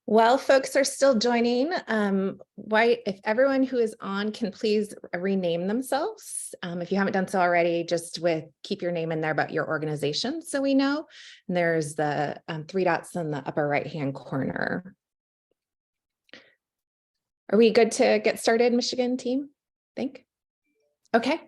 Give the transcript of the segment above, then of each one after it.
While folks are still joining, if everyone who is on can please rename themselves. If you haven't done so already, just keep your name in there, but your organization so we know. And there's the 3 dots in the upper right-hand corner. Are we good to get started, Michigan team? Think? Okay.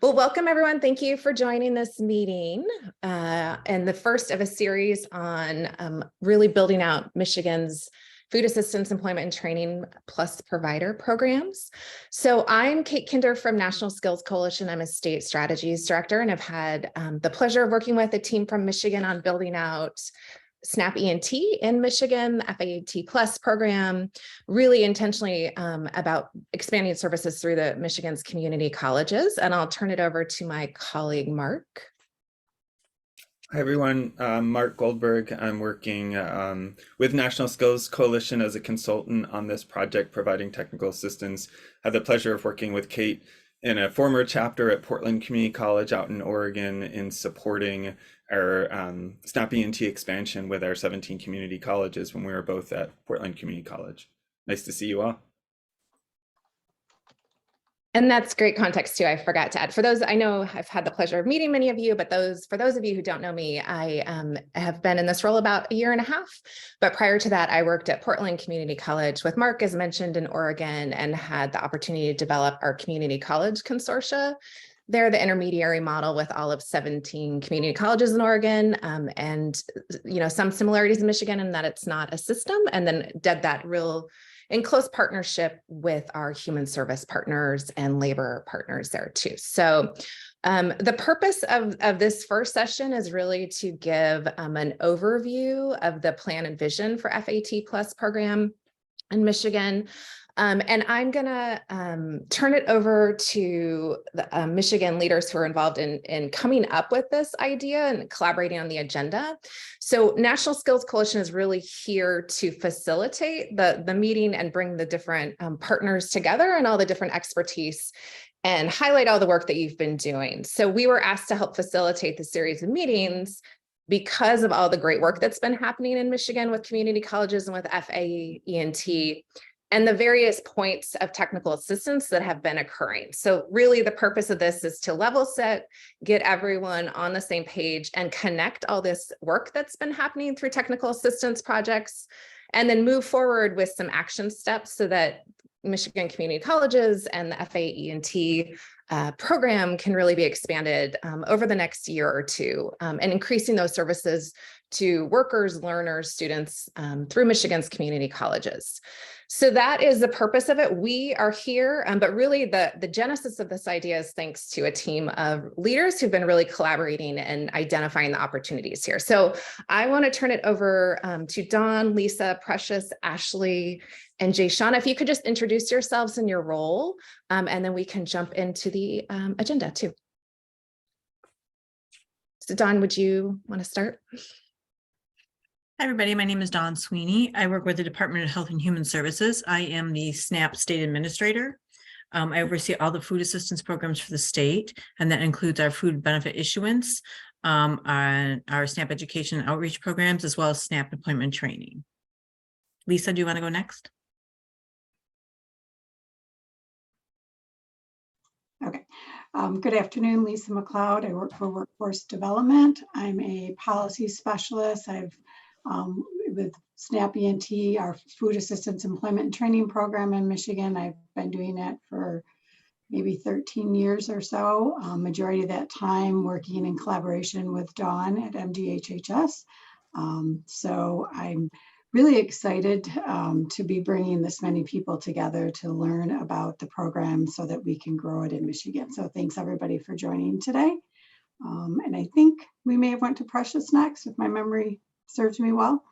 Well, welcome everyone. Thank you for joining this meeting and the first of a series on really building out Michigan's food assistance, employment and training plus provider programs. So I'm Kate Kinder from National Skills Coalition. I'm a state strategies director and have had the pleasure of working with a team from Michigan on building out FAE&T in Michigan, the FAE&T Plus program, really intentionally about expanding services through the Michigan's community colleges. And I'll turn it over to my colleague, Mark. Hi, everyone. Mark Goldberg. I'm working with National Skills Coalition as a consultant on this project, providing technical assistance. I had the pleasure of working with Kate in a former chapter at Portland Community College out in Oregon in supporting our FAE&T expansion with our 17 community colleges when we were both at Portland Community College. Nice to see you all. And that's great context too. I forgot to add, for those, I know I've had the pleasure of meeting many of you, but for those of you who don't know me, I have been in this role about 1.5 years. But prior to that, I worked at Portland Community College with Mark, as mentioned, in Oregon, and had the opportunity to develop our community college consortia. They're the intermediary model with all of 17 community colleges in Oregon, and some similarities in Michigan in that it's not a system, and then did that in close partnership with our human service partners and labor partners there too. So the purpose of this first session is really to give an overview of the plan and vision for FAE&T Plus program in Michigan. And I'm gonna turn it over to the Michigan leaders who are involved in coming up with this idea and collaborating on the agenda. So National Skills Coalition is really here to facilitate the meeting and bring the different partners together and all the different expertise and highlight all the work that you've been doing. So we were asked to help facilitate the series of meetings because of all the great work that's been happening in Michigan with community colleges and with FAE&T. And the various points of technical assistance that have been occurring. So really the purpose of this is to level set, get everyone on the same page and connect all this work that's been happening through technical assistance projects, and then move forward with some action steps so that Michigan community colleges and the FAE&T program can really be expanded over the next year or two, and increasing those services to workers, learners, students through Michigan's community colleges. So that is the purpose of it. We are here, but really the genesis of this idea is thanks to a team of leaders who've been really collaborating and identifying the opportunities here. So I want to turn it over to Dawn, Lisa, Precious, Ashley, and Jay Shauna. If you could just introduce yourselves and your role, and then we can jump into the agenda too. So Dawn, would you want to start? Hi, everybody. My name is Dawn Sweeney. I work with the Department of Health and Human Services. I am the SNAP state administrator. I oversee all the food assistance programs for the state, and that includes our food benefit issuance, our SNAP education and outreach programs, as well as SNAP employment training. Lisa, do you want to go next? Okay. Good afternoon, Lisa McLeod. I work for Workforce Development. I'm a policy specialist. I've with FAE&T, our food assistance employment and training program in Michigan. I've been doing that for maybe 13 years or so, majority of that time working in collaboration with Dawn at MDHHS. So I'm really excited to be bringing this many people together to learn about the program so that we can grow it in Michigan. So thanks everybody for joining today. And I think we may have went to Precious next if my memory serves me well.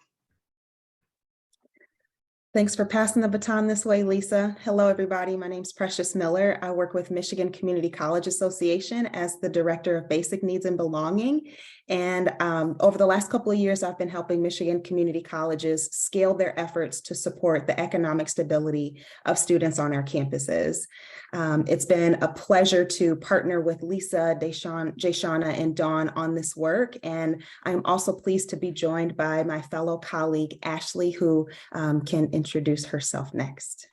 Thanks for passing the baton this way, Lisa. Hello, everybody. My name is Precious Miller. I work with Michigan Community College Association as the Director of Basic Needs and Belonging. And over the last couple of years, I've been helping Michigan community colleges scale their efforts to support the economic stability of students on our campuses. It's been a pleasure to partner with Lisa, Jayshana, and Dawn on this work. And I'm also pleased to be joined by my fellow colleague, Ashley, who can introduce herself next.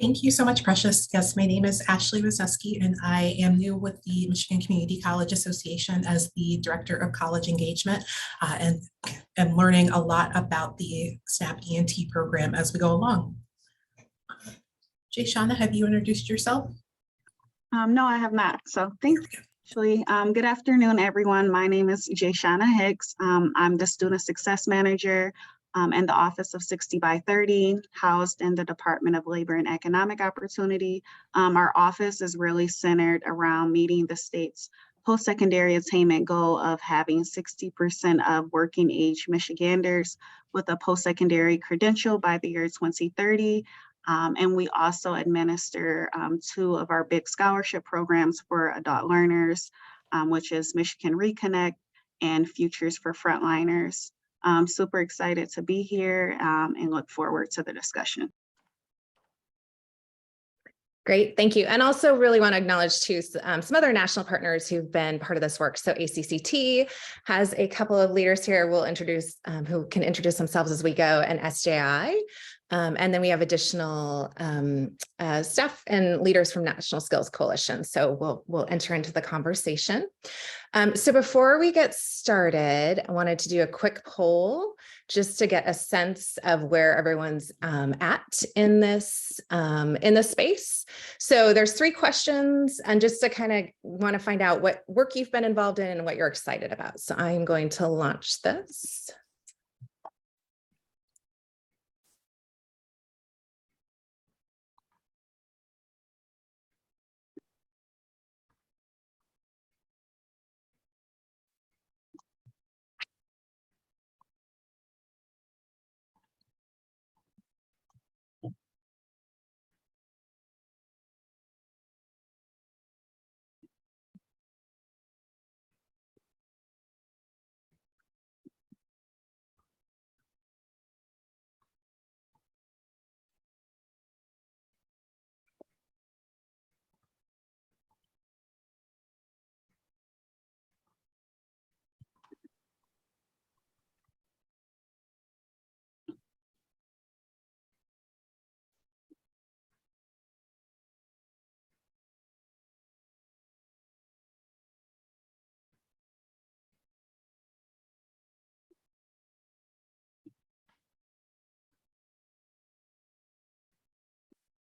Thank you so much, Precious. Yes, my name is Ashley Wisniewski, and I am new with the Michigan Community College Association as the Director of College Engagement, and am learning a lot about the SNAP E&T program as we go along. Jayshana, have you introduced yourself? No, I have not. So thanks, Ashley. Good afternoon, everyone. My name is Jayshana Hicks. I'm the Student Success Manager in the Office of 60 by 30, housed in the Department of Labor and Economic Opportunity. Our office is really centered around meeting the state's post-secondary attainment goal of having 60% of working age Michiganders with a post-secondary credential by the year 2030. And we also administer 2 of our big scholarship programs for adult learners, which is Michigan Reconnect and Futures for Frontliners. I'm super excited to be here and look forward to the discussion. Great, thank you. And also really want to acknowledge too some other national partners who've been part of this work. So ACCT has a couple of leaders here we'll introduce who can introduce themselves as we go, and SJI. And then we have additional staff and leaders from National Skills Coalition. So we'll enter into the conversation. So before we get started, I wanted to do a quick poll just to get a sense of where everyone's at in this space. So there's 3 questions, and just to kind of want to find out what work you've been involved in and what you're excited about. So I'm going to launch this.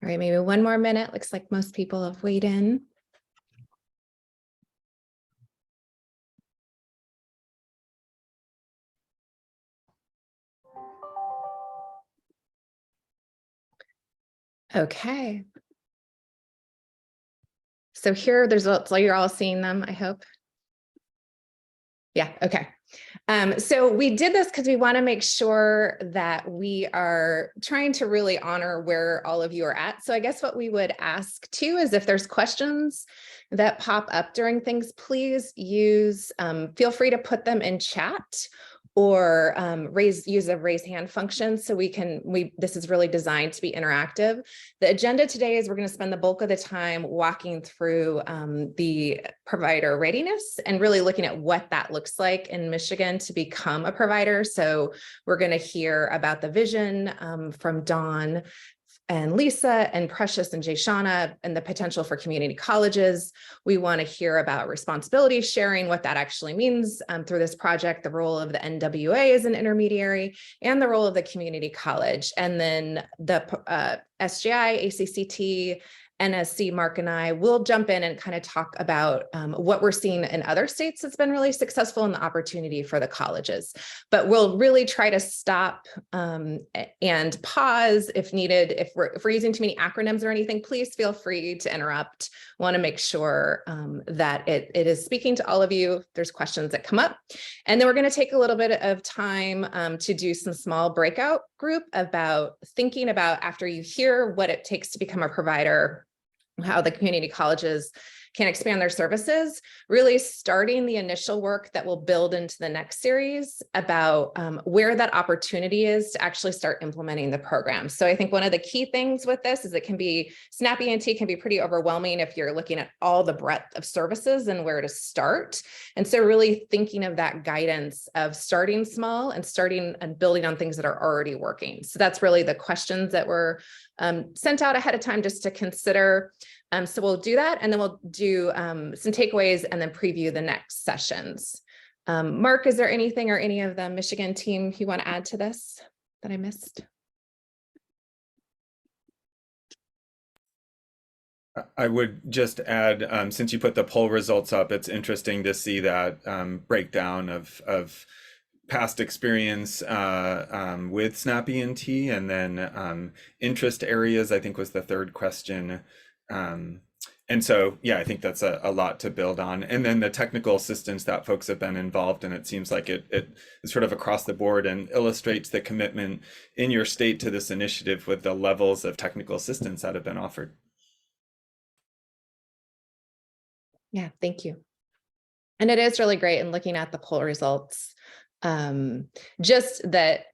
All right, maybe one more minute. Looks like most people have weighed in. Okay. So here are the results. You're all seeing them, I hope. Yeah, okay. So we did this because we want to make sure that we are trying to really honor where all of you are at. So I guess what we would ask too is if there's questions that pop up during things, please feel free to put them in chat or use a raise hand function so this is really designed to be interactive. The agenda today is we're going to spend the bulk of the time walking through the provider readiness and really looking at what that looks like in Michigan to become a provider. So we're going to hear about the vision from Dawn and Lisa and Precious and Jayshana and the potential for community colleges. We want to hear about responsibility sharing, what that actually means through this project, the role of the NWA as an intermediary, and the role of the community college. And then the SJI, ACCT, NSC, Mark and I will jump in and kind of talk about what we're seeing in other states that's been really successful and the opportunity for the colleges. But we'll really try to stop and pause if needed. If we're using too many acronyms or anything, please feel free to interrupt. Want to make sure that it is speaking to all of you. There's questions that come up. And then we're going to take a little bit of time to do some small breakout group about thinking about, after you hear what it takes to become a provider, how the community colleges can expand their services, really starting the initial work that will build into the next series about where that opportunity is to actually start implementing the program. So I think one of the key things with this is SNAP E&T can be pretty overwhelming if you're looking at all the breadth of services and where to start. And so really thinking of that guidance of starting small and starting and building on things that are already working. So that's really the questions that were sent out ahead of time just to consider. So we'll do that, and then we'll do some takeaways and then preview the next sessions. Mark, is there anything or any of the Michigan team you want to add to this that I missed? I would just add, since you put the poll results up, it's interesting to see that breakdown of past experience with SNAP E&T, and then interest areas, I think, was the third question. And so, yeah, I think that's a lot to build on. And then the technical assistance that folks have been involved in, it seems like it is sort of across the board and illustrates the commitment in your state to this initiative with the levels of technical assistance that have been offered. Yeah, thank you. And it is really great in looking at the poll results. Just that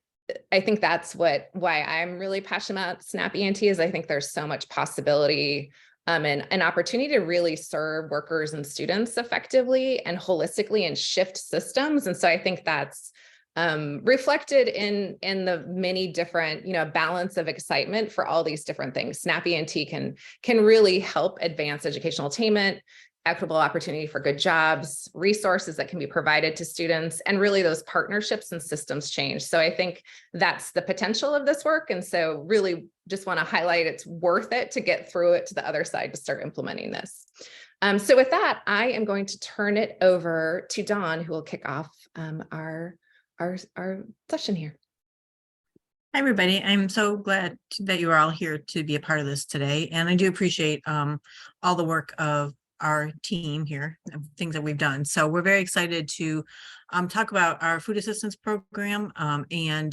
I think that's why I'm really passionate about SNAP E&T is I think there's so much possibility and an opportunity to really serve workers and students effectively and holistically and shift systems. And so I think that's reflected in the many different, balance of excitement for all these different things. SNAP E&T can really help advance educational attainment, equitable opportunity for good jobs, resources that can be provided to students, and really those partnerships and systems change. So I think that's the potential of this work. And so really just want to highlight it's worth it to get through it to the other side to start implementing this. So with that, I am going to turn it over to Dawn, who will kick off our session here. Hi, everybody. I'm so glad that you are all here to be a part of this today. And I do appreciate all the work of our team here, things that we've done. So we're very excited to talk about our food assistance program and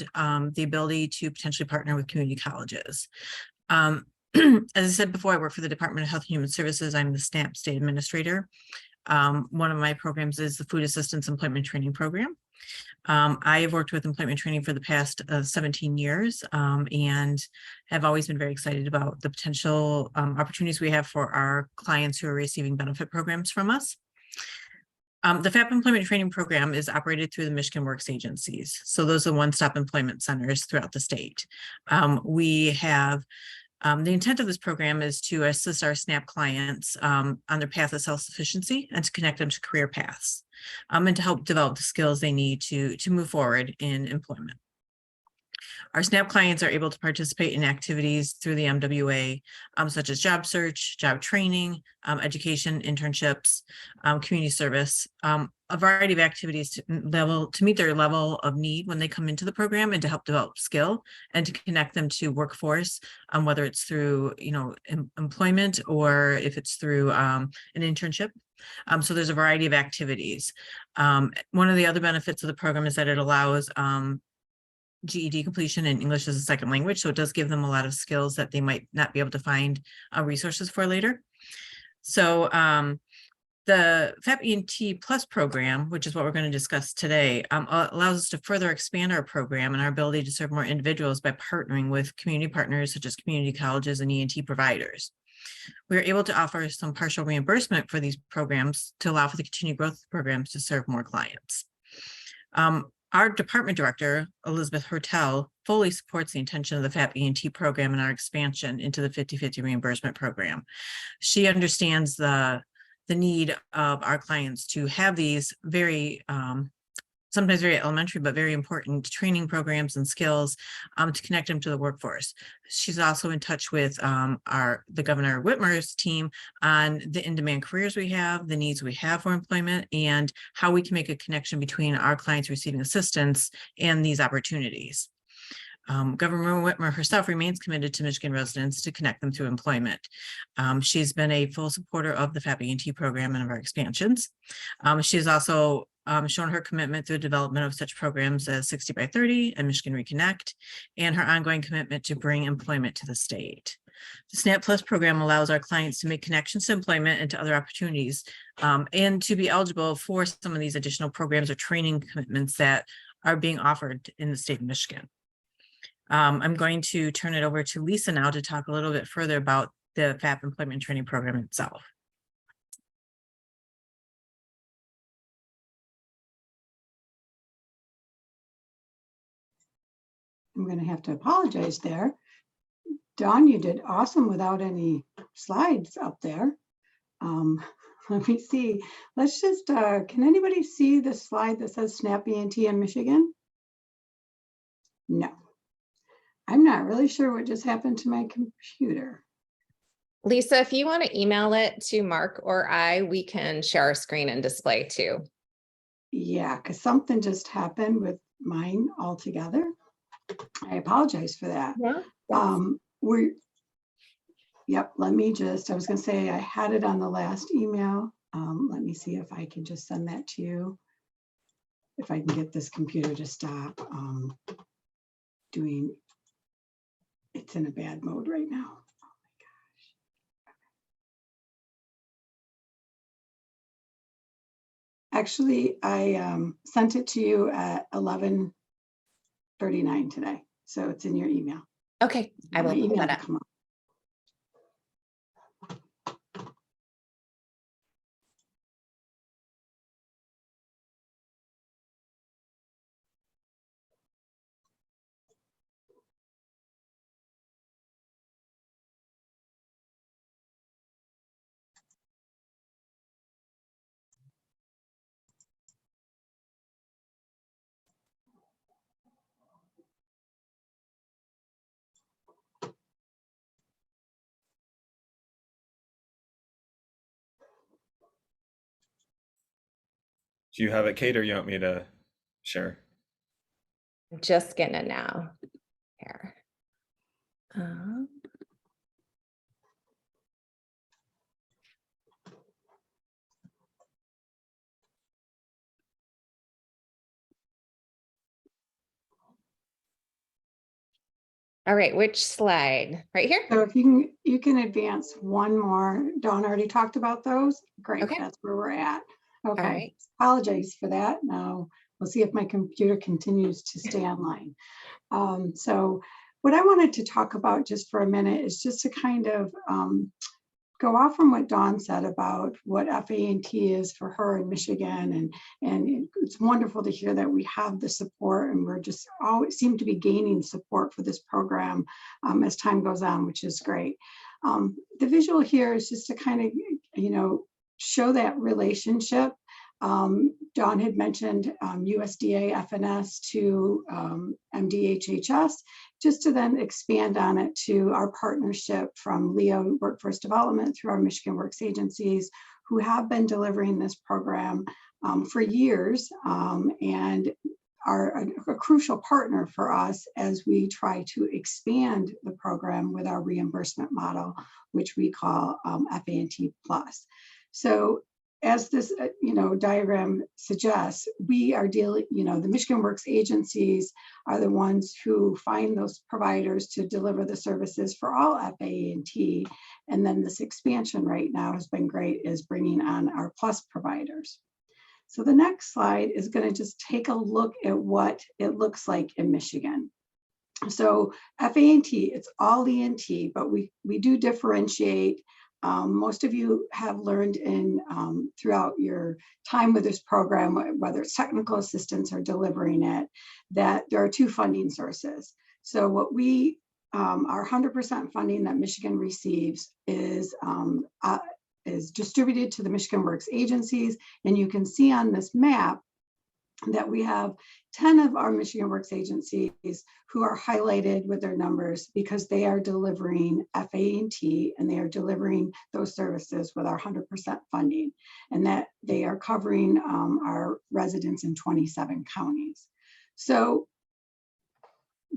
the ability to potentially partner with community colleges. As I said before, I work for the Department of Health and Human Services. I'm the SNAP state administrator. One of my programs is the Food Assistance Employment Training Program. I have worked with employment training for the past 17 years and have always been very excited about the potential opportunities we have for our clients who are receiving benefit programs from us. The FAP Employment Training Program is operated through the Michigan Works agencies. So those are one-stop employment centers throughout the state. We have the intent of this program is to assist our SNAP clients on their path of self-sufficiency and to connect them to career paths and to help develop the skills they need to move forward in employment. Our SNAP clients are able to participate in activities through the MWA, such as job search, job training, education, internships, community service, a variety of activities to meet their level of need when they come into the program and to help develop skill and to connect them to workforce, whether it's through, employment or if it's through an internship. So there's a variety of activities. One of the other benefits of the program is that it allows GED completion in English as a second language. So it does give them a lot of skills that they might not be able to find resources for later. So the FAE&T Plus program, which is what we're going to discuss today, allows us to further expand our program and our ability to serve more individuals by partnering with community partners such as community colleges and E&T providers. We are able to offer some partial reimbursement for these programs to allow for the continued growth of programs to serve more clients. Our department director, Elizabeth Hertel, fully supports the intention of the FAE&T program and our expansion into the 50/50 reimbursement program. She understands the need of our clients to have these very sometimes very elementary, but very important training programs and skills to connect them to the workforce. She's also in touch with the Governor Whitmer's team on the in-demand careers we have, the needs we have for employment, and how we can make a connection between our clients receiving assistance and these opportunities. Governor Whitmer herself remains committed to Michigan residents to connect them to employment. She's been a full supporter of the FAE&T program and of our expansions. She's also shown her commitment through the development of such programs as 60 by 30 and Michigan Reconnect, and her ongoing commitment to bring employment to the state. The SNAP Plus program allows our clients to make connections to employment and to other opportunities, and to be eligible for some of these additional programs or training commitments that are being offered in the state of Michigan. I'm going to turn it over to Lisa now to talk a little bit further about the FAP Employment Training Program itself. I'm going to have to apologize there. Dawn, you did awesome without any slides up there. Let me see. Let's just, can anybody see the slide that says SNAP E&T in Michigan? No. I'm not really sure what just happened to my computer. Lisa, if you want to email it to Mark or I, we can share our screen and display too. Yeah, because something just happened with mine altogether. I apologize for that. Yeah. Yep, let me just, I was going to say I had it on the last email. Let me see if I can just send that to you. If I can get this computer to stop doing, it's in a bad mode right now. Oh my gosh. Actually, I sent it to you at 11:39 today. So it's in your email. Okay, I will pull that up. Come up. Do you have it, Kate, or you want me to share? Just getting it now. Here. All right, which slide? Right here? So if you can advance one more. Dawn already talked about those. Great, Okay. That's where we're at. Okay, right. Apologize for that. Now we'll see if my computer continues to stay online. So what I wanted to talk about just for a minute is just to kind of go off from what Dawn said about what FAE&T is for her in Michigan. And it's wonderful to hear that we have the support, and we're just always seem to be gaining support for this program as time goes on, which is great. The visual here is just to kind of, show that relationship. Dawn had mentioned USDA FNS to MDHHS, just to then expand on it to our partnership from LEO Workforce Development through our Michigan Works agencies, who have been delivering this program for years and are a crucial partner for us as we try to expand the program with our reimbursement model, which we call FAE&T Plus. So as this diagram suggests, we are dealing, the Michigan Works agencies are the ones who find those providers to deliver the services for all FAE&T. And then this expansion right now has been great, is bringing on our Plus providers. So the next slide is going to just take a look at what it looks like in Michigan. So FAE&T, it's all E&T, but we do differentiate. Most of you have learned throughout your time with this program, whether it's technical assistance or delivering it, that there are two funding sources. So what we, our 100% funding that Michigan receives is distributed to the Michigan Works agencies. And you can see on this map that we have 10 of our Michigan Works agencies who are highlighted with their numbers because they are delivering FAE&T and they are delivering those services with our 100% funding, and that they are covering our residents in 27 counties. So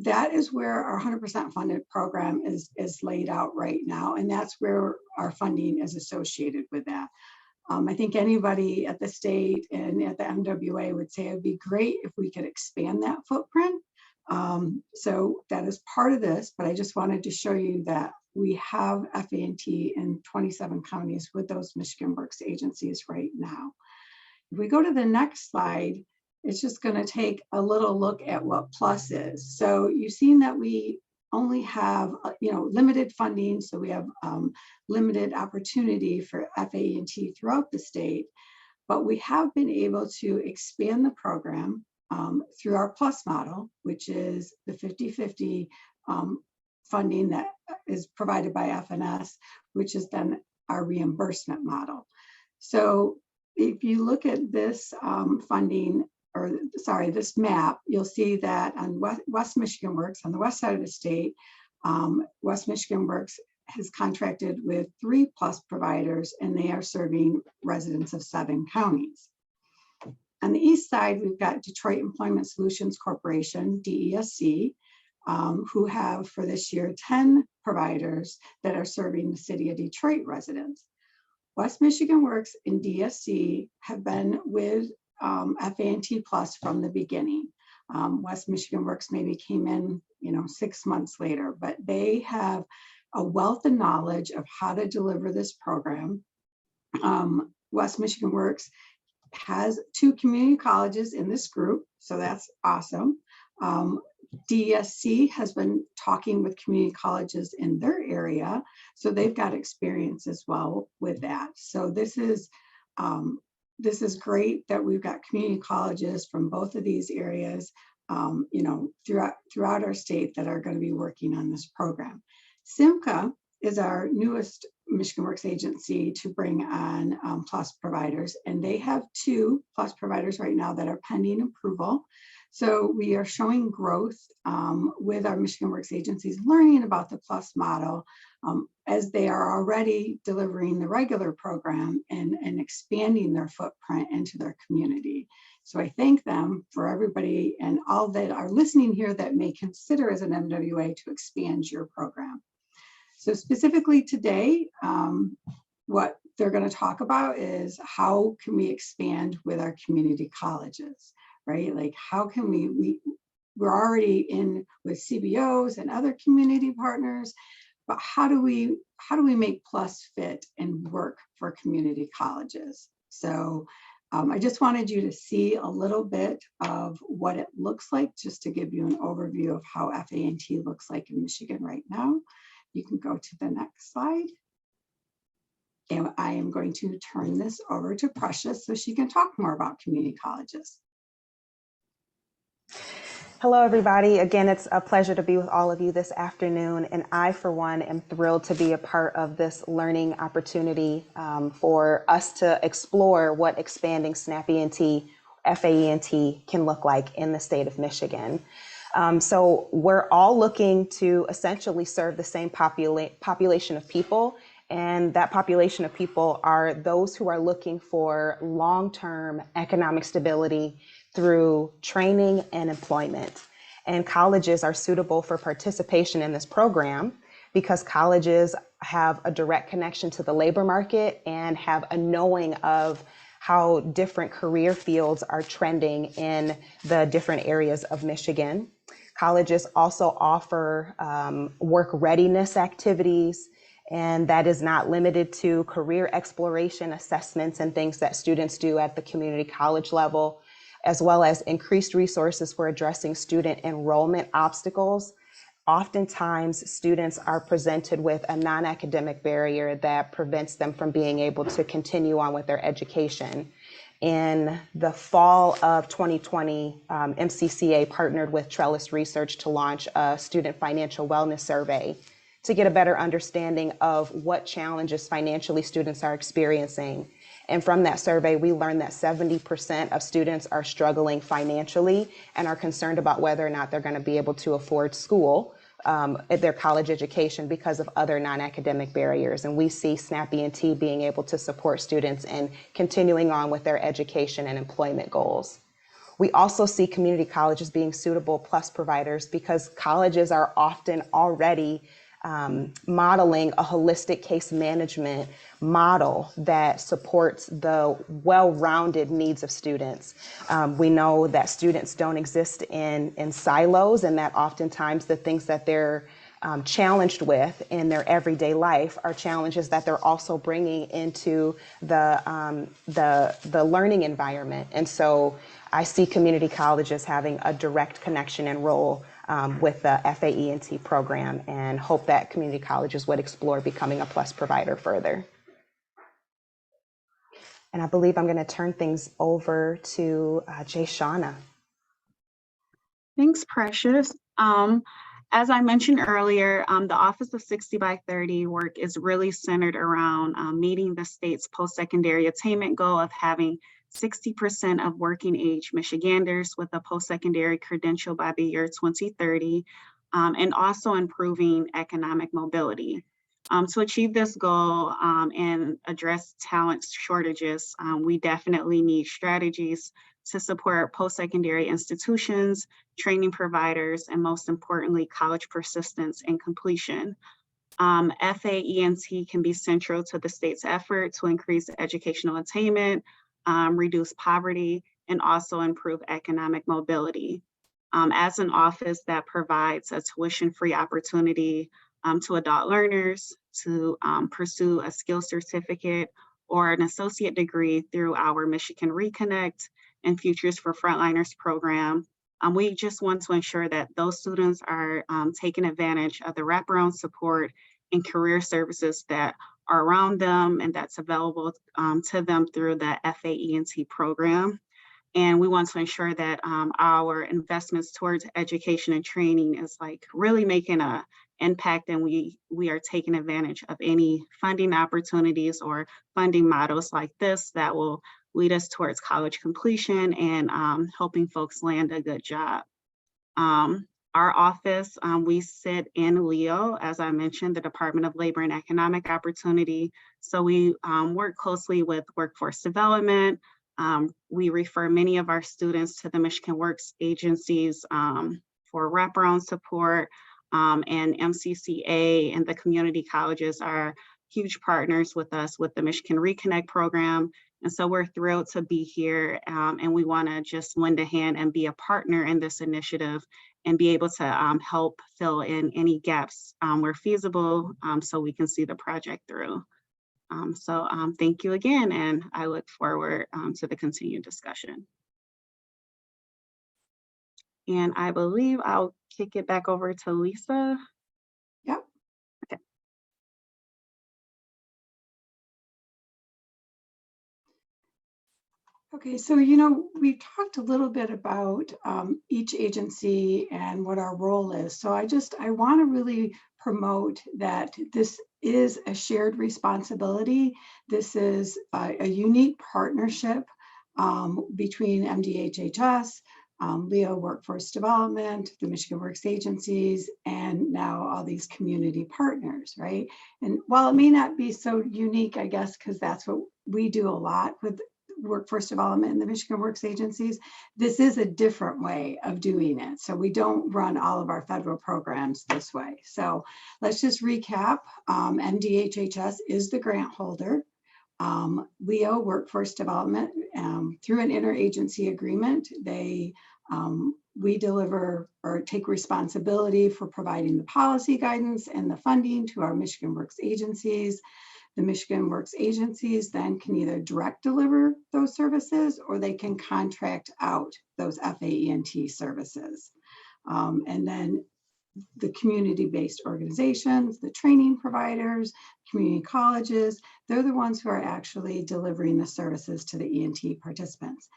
that is where our 100% funded program is laid out right now, and that's where our funding is associated with that. I think anybody at the state and at the MWA would say it'd be great if we could expand that footprint. So that is part of this, but I just wanted to show you that we have FAE&T in 27 counties with those Michigan Works agencies right now. If we go to the next slide, it's just going to take a little look at what PLUS is. So you've seen that we only have limited funding, so we have limited opportunity for FAE&T throughout the state, but we have been able to expand the program through our PLUS model, which is the 50-50 funding that is provided by FNS, which is then our reimbursement model. So if you look at this funding, or sorry, this map, you'll see that on West Michigan Works, on the west side of the state, West Michigan Works has contracted with 3 PLUS providers, and they are serving residents of 7 counties. On the east side, we've got Detroit Employment Solutions Corporation, DESC, who have for this year 10 providers that are serving the city of Detroit residents. West Michigan Works and DSC have been with FAE&T Plus from the beginning. West Michigan Works maybe came in, 6 months later, but they have a wealth of knowledge of how to deliver this program. West Michigan Works has 2 community colleges in this group, so that's awesome. DSC has been talking with community colleges in their area, so they've got experience as well with that. So this is great that we've got community colleges from both of these areas, throughout our state that are going to be working on this program. SIMCA is our newest Michigan Works agency to bring on PLUS providers, and they have 2 PLUS providers right now that are pending approval. So we are showing growth with our Michigan Works agencies, learning about the PLUS model as they are already delivering the regular program and expanding their footprint into their community. So I thank them for everybody and all that are listening here that may consider as an MWA to expand your program. So specifically today, what they're going to talk about is how can we expand with our community colleges, right? Like how can we're already in with CBOs and other community partners, but how do we make PLUS fit and work for community colleges? So I just wanted you to see a little bit of what it looks like, just to give you an overview of how FAE&T looks like in Michigan right now. You can go to the next slide. And I am going to turn this over to Precious so she can talk more about community colleges. Hello, everybody. Again, it's a pleasure to be with all of you this afternoon. And I, for one, am thrilled to be a part of this learning opportunity for us to explore what expanding FAE&T can look like in the state of Michigan. So we're all looking to essentially serve the same population of people. And that population of people are those who are looking for long-term economic stability through training and employment. And colleges are suitable for participation in this program because colleges have a direct connection to the labor market and have a knowing of how different career fields are trending in the different areas of Michigan. Colleges also offer work readiness activities, and that is not limited to career exploration assessments and things that students do at the community college level, as well as increased resources for addressing student enrollment obstacles. Oftentimes, students are presented with a non-academic barrier that prevents them from being able to continue on with their education. In the fall of 2020, MCCA partnered with Trellis Research to launch a student financial wellness survey to get a better understanding of what challenges financially students are experiencing. And from that survey, we learned that 70% of students are struggling financially and are concerned about whether or not they're going to be able to afford school, their college education, because of other non-academic barriers. And we see SNAP E&T being able to support students in continuing on with their education and employment goals. We also see community colleges being suitable PLUS providers because colleges are often already modeling a holistic case management model that supports the well-rounded needs of students. We know that students don't exist in silos, and that oftentimes the things that they're challenged with in their everyday life are challenges that they're also bringing into the learning environment. And so I see community colleges having a direct connection and role with the FAE&T program, and hope that community colleges would explore becoming a PLUS provider further. And I believe I'm going to turn things over to Jayshana. Thanks, Precious. As I mentioned earlier, the Office of 60 by 30 work is really centered around meeting the state's post-secondary attainment goal of having 60% of working age Michiganders with a post-secondary credential by the year 2030, and also improving economic mobility. To achieve this goal and address talent shortages, we definitely need strategies to support post-secondary institutions, training providers, and most importantly, college persistence and completion. FAE&T can be central to the state's effort to increase educational attainment, reduce poverty, and also improve economic mobility. As an office that provides a tuition-free opportunity to adult learners to pursue a skill certificate or an associate degree through our Michigan Reconnect and Futures for Frontliners program, we just want to ensure that those students are taking advantage of the wraparound support and career services that are around them and that's available to them through the FAE&T program. And we want to ensure that our investments towards education and training is like really making an impact, and we are taking advantage of any funding opportunities or funding models like this that will lead us towards college completion and helping folks land a good job. Our office, we sit in LEO, as I mentioned, the Department of Labor and Economic Opportunity. So we work closely with workforce development. We refer many of our students to the Michigan Works agencies for wraparound support, and MCCA and the community colleges are huge partners with us with the Michigan Reconnect program. And so we're thrilled to be here, and we want to just lend a hand and be a partner in this initiative and be able to help fill in any gaps where feasible, so we can see the project through. Thank you again, and I look forward to the continued discussion. And I believe I'll kick it back over to Lisa. Yep. Okay. Okay, so, we talked a little bit about each agency and what our role is. So I want to really promote that this is a shared responsibility. This is a unique partnership between MDHHS, LEO Workforce Development, the Michigan Works agencies, and now all these community partners, right? And while it may not be so unique, I guess, because that's what we do a lot with workforce development in the Michigan Works agencies, this is a different way of doing it. So we don't run all of our federal programs this way. So let's just recap. MDHHS is the grant holder. LEO Workforce Development, through an interagency agreement, we deliver or take responsibility for providing the policy guidance and the funding to our Michigan Works agencies. The Michigan Works agencies then can either direct deliver those services or they can contract out those FAE&T services. And then the community-based organizations, the training providers, community colleges, they're the ones who are actually delivering the services to the E&T participants.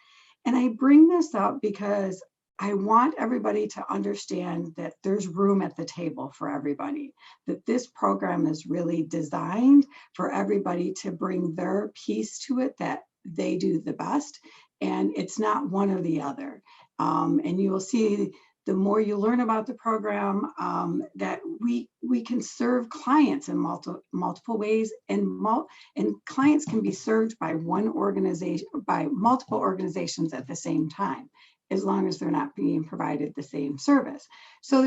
And I bring this up because I want everybody to understand that there's room at the table for everybody, that this program is really designed for everybody to bring their piece to it that they do the best. And it's not one or the other. And you will see the more you learn about the program, that we can serve clients in multiple ways, and clients can be served by one organization, by multiple organizations at the same time, as long as they're not being provided the same service. So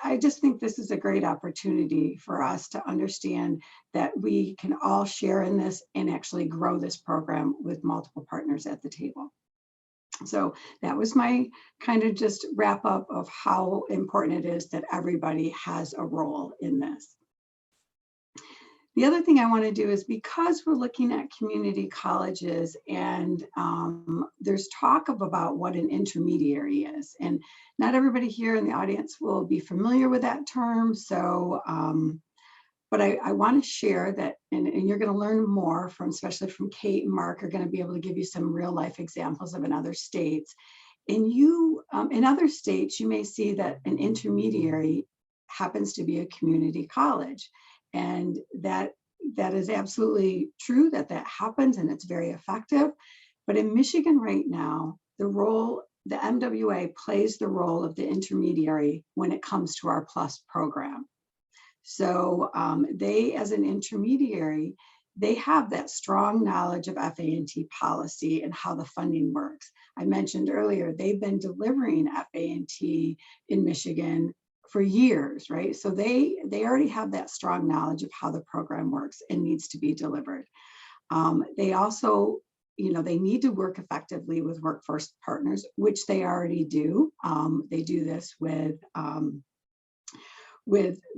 I just think this is a great opportunity for us to understand that we can all share in this and actually grow this program with multiple partners at the table. So that was my kind of just wrap up of how important it is that everybody has a role in this. The other thing I want to do is, because we're looking at community colleges, and there's talk about what an intermediary is, and not everybody here in the audience will be familiar with that term. So, but I want to share that, and you're going to learn more from, especially from Kate and Mark, are going to be able to give you some real life examples of in other states. And in other states, you may see that an intermediary happens to be a community college. And that is absolutely true, that happens, and it's very effective. But in Michigan right now, the MWA plays the role of the intermediary when it comes to our PLUS program. So they, as an intermediary, they have that strong knowledge of FAE&T policy and how the funding works. I mentioned earlier, they've been delivering FAE&T in Michigan for years, right? So they already have that strong knowledge of how the program works and needs to be delivered. They also, they need to work effectively with workforce partners, which they already do. They do this with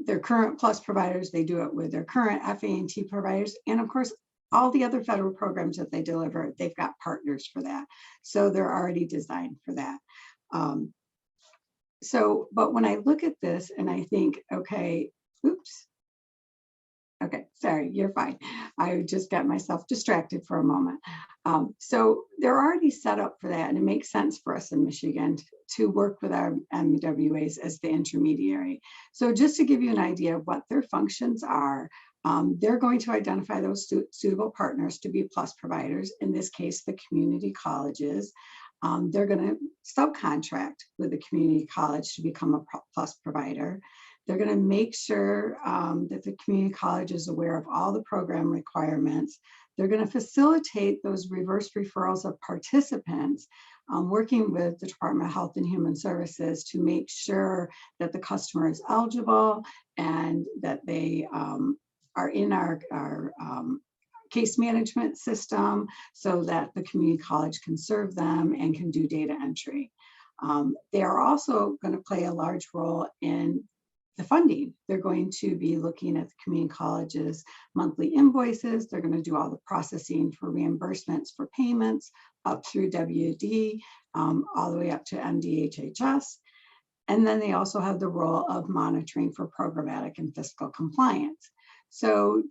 their current PLUS providers. They do it with their current FAE&T providers. And of course, all the other federal programs that they deliver, they've got partners for that. So they're already designed for that. But when I look at this and I think, okay, oops. Okay, sorry, you're fine. I just got myself distracted for a moment. So they're already set up for that, and it makes sense for us in Michigan to work with our MWAs as the intermediary. So just to give you an idea of what their functions are, they're going to identify those suitable partners to be PLUS providers, in this case, the community colleges. They're going to subcontract with the community college to become a PLUS provider. They're going to make sure that the community college is aware of all the program requirements. They're going to facilitate those reverse referrals of participants, working with the Department of Health and Human Services to make sure that the customer is eligible and that they are in our case management system, so that the community college can serve them and can do data entry. They are also going to play a large role in the funding. They're going to be looking at the community college's monthly invoices. They're going to do all the processing for reimbursements for payments up through WD, all the way up to MDHHS. And then they also have the role of monitoring for programmatic and fiscal compliance. So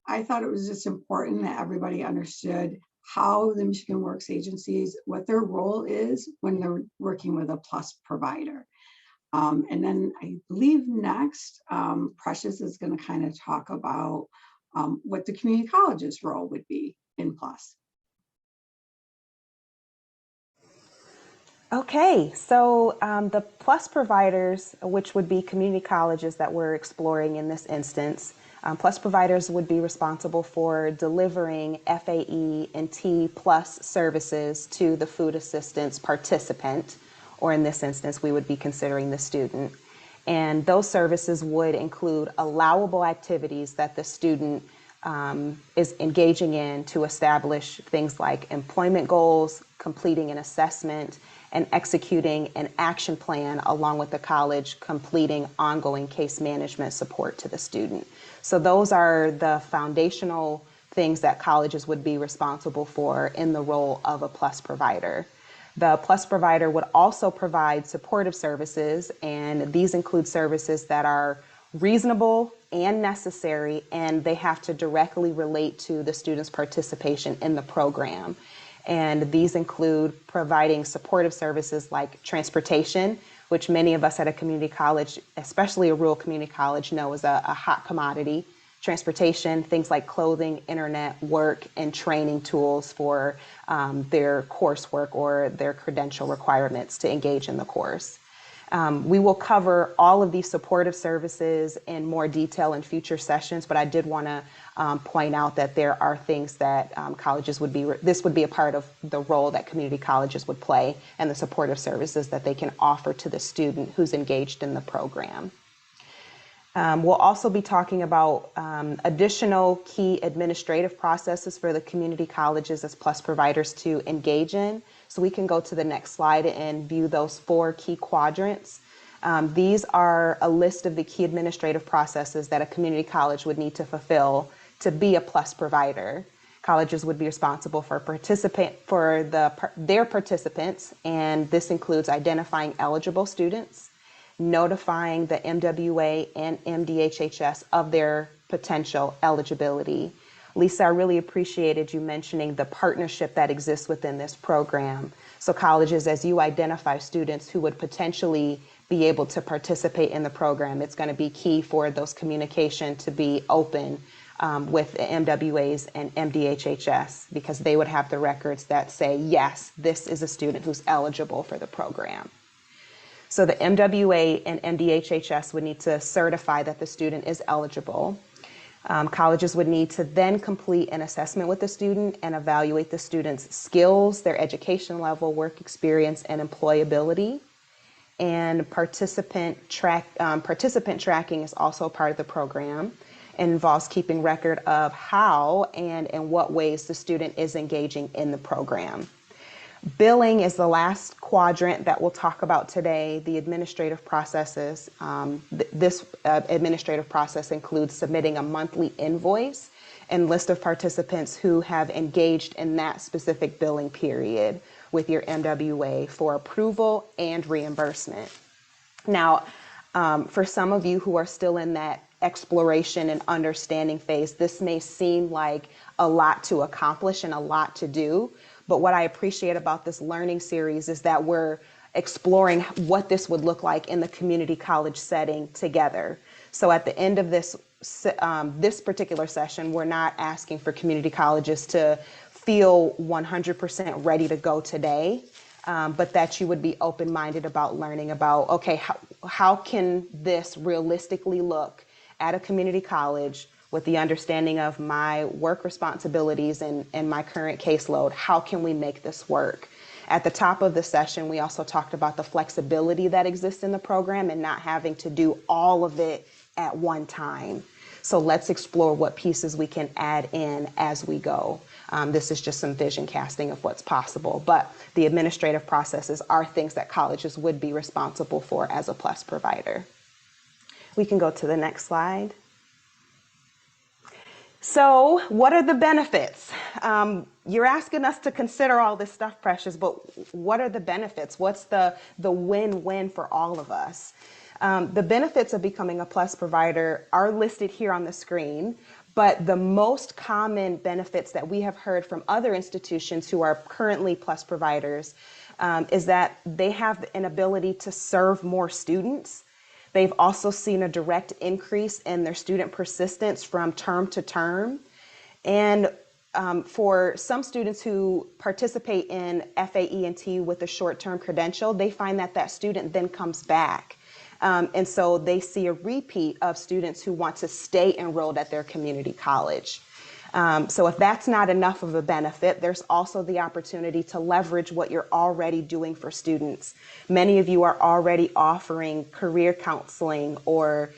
I thought it was just important that everybody understood how the Michigan Works agencies, what their role is when they're working with a PLUS provider. And then I believe next, Precious is going to kind of talk about what the community college's role would be in PLUS. Okay, so the PLUS providers, which would be community colleges that we're exploring in this instance, PLUS providers would be responsible for delivering FAE&T PLUS services to the food assistance participant, or in this instance, we would be considering the student. And those services would include allowable activities that the student is engaging in to establish things like employment goals, completing an assessment, and executing an action plan along with the college, completing ongoing case management support to the student. So those are the foundational things that colleges would be responsible for in the role of a PLUS provider. The PLUS provider would also provide supportive services, and these include services that are reasonable and necessary, and they have to directly relate to the student's participation in the program. And these include providing supportive services like transportation, which many of us at a community college, especially a rural community college, know is a hot commodity. Transportation, things like clothing, internet, work, and training tools for their coursework or their credential requirements to engage in the course. We will cover all of these supportive services in more detail in future sessions, but I did want to point out that there are things that colleges would be, this would be a part of the role that community colleges would play and the supportive services that they can offer to the student who's engaged in the program. We'll also be talking about additional key administrative processes for the community colleges as PLUS providers to engage in. So we can go to the next slide and view those 4 key quadrants. These are a list of the key administrative processes that a community college would need to fulfill to be a PLUS provider. Colleges would be responsible for their participants, and this includes identifying eligible students, notifying the MWA and MDHHS of their potential eligibility. Lisa, I really appreciated you mentioning the partnership that exists within this program. So colleges, as you identify students who would potentially be able to participate in the program, it's going to be key for those communication to be open with the MWAs and MDHHS, because they would have the records that say, yes, this is a student who's eligible for the program. So the MWA and MDHHS would need to certify that the student is eligible. Colleges would need to then complete an assessment with the student and evaluate the student's skills, their education level, work experience, and employability. And participant tracking is also part of the program. It involves keeping record of how and in what ways the student is engaging in the program. Billing is the last quadrant that we'll talk about today, the administrative processes. This administrative process includes submitting a monthly invoice and list of participants who have engaged in that specific billing period with your MWA for approval and reimbursement. Now, for some of you who are still in that exploration and understanding phase, this may seem like a lot to accomplish and a lot to do. But what I appreciate about this learning series is that we're exploring what this would look like in the community college setting together. So at the end of this particular session, we're not asking for community colleges to feel 100% ready to go today, but that you would be open-minded about learning about, okay, how can this realistically look at a community college with the understanding of my work responsibilities and my current caseload? How can we make this work? At the top of the session, we also talked about the flexibility that exists in the program and not having to do all of it at one time. So let's explore what pieces we can add in as we go. This is just some vision casting of what's possible, but the administrative processes are things that colleges would be responsible for as a PLUS provider. We can go to the next slide. So what are the benefits? You're asking us to consider all this stuff, Precious, but what are the benefits? What's the win-win for all of us? The benefits of becoming a PLUS provider are listed here on the screen, but the most common benefits that we have heard from other institutions who are currently PLUS providers is that they have an ability to serve more students. They've also seen a direct increase in their student persistence from term to term. And for some students who participate in FAE&T with a short-term credential, they find that that student then comes back. And so they see a repeat of students who want to stay enrolled at their community college. So if that's not enough of a benefit, there's also the opportunity to leverage what you're already doing for students. Many of you are already offering career counseling or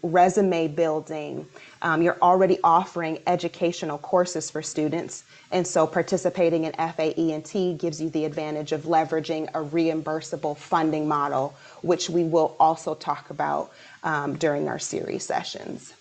resume building. You're already offering educational courses for students. And so participating in FAE&T gives you the advantage of leveraging a reimbursable funding model, which we will also talk about during our series sessions.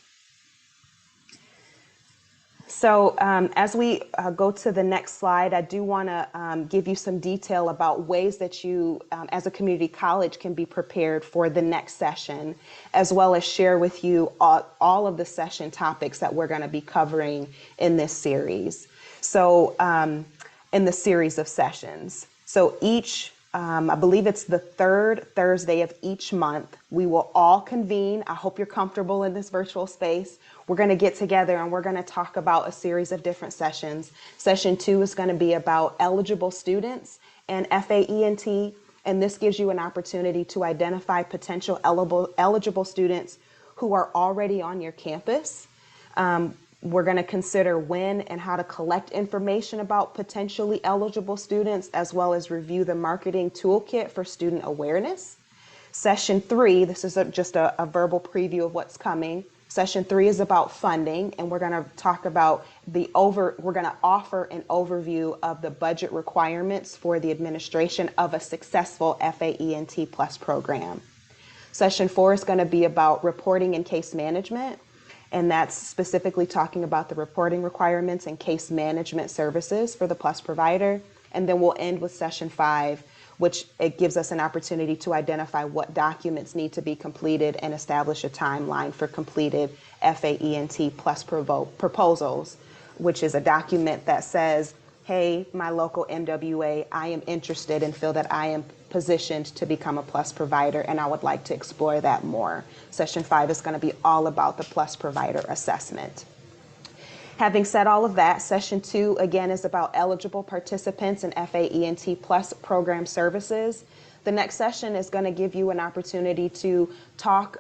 So as we go to the next slide, I do want to give you some detail about ways that you, as a community college, can be prepared for the next session, as well as share with you all of the session topics that we're going to be covering in this series. So in the series of sessions. So each, I believe it's the third Thursday of each month, we will all convene. I hope you're comfortable in this virtual space. We're going to get together and we're going to talk about a series of different sessions. Session 2 is going to be about eligible students and FAE&T, and this gives you an opportunity to identify potential eligible students who are already on your campus. We're going to consider when and how to collect information about potentially eligible students, as well as review the marketing toolkit for student awareness. Session 3, this is just a verbal preview of what's coming. Session 3 is about funding, and we're going to talk about we're going to offer an overview of the budget requirements for the administration of a successful FAE&T Plus program. Session 4 is going to be about reporting and case management, and that's specifically talking about the reporting requirements and case management services for the Plus provider. And then we'll end with Session 5, which it gives us an opportunity to identify what documents need to be completed and establish a timeline for completed FAE&T Plus proposals, which is a document that says, hey, my local MWA, I am interested and feel that I am positioned to become a Plus provider, and I would like to explore that more. Session 5 is going to be all about the Plus provider assessment. Having said all of that, Session 2, again, is about eligible participants in FAE&T Plus program services. The next session is going to give you an opportunity to talk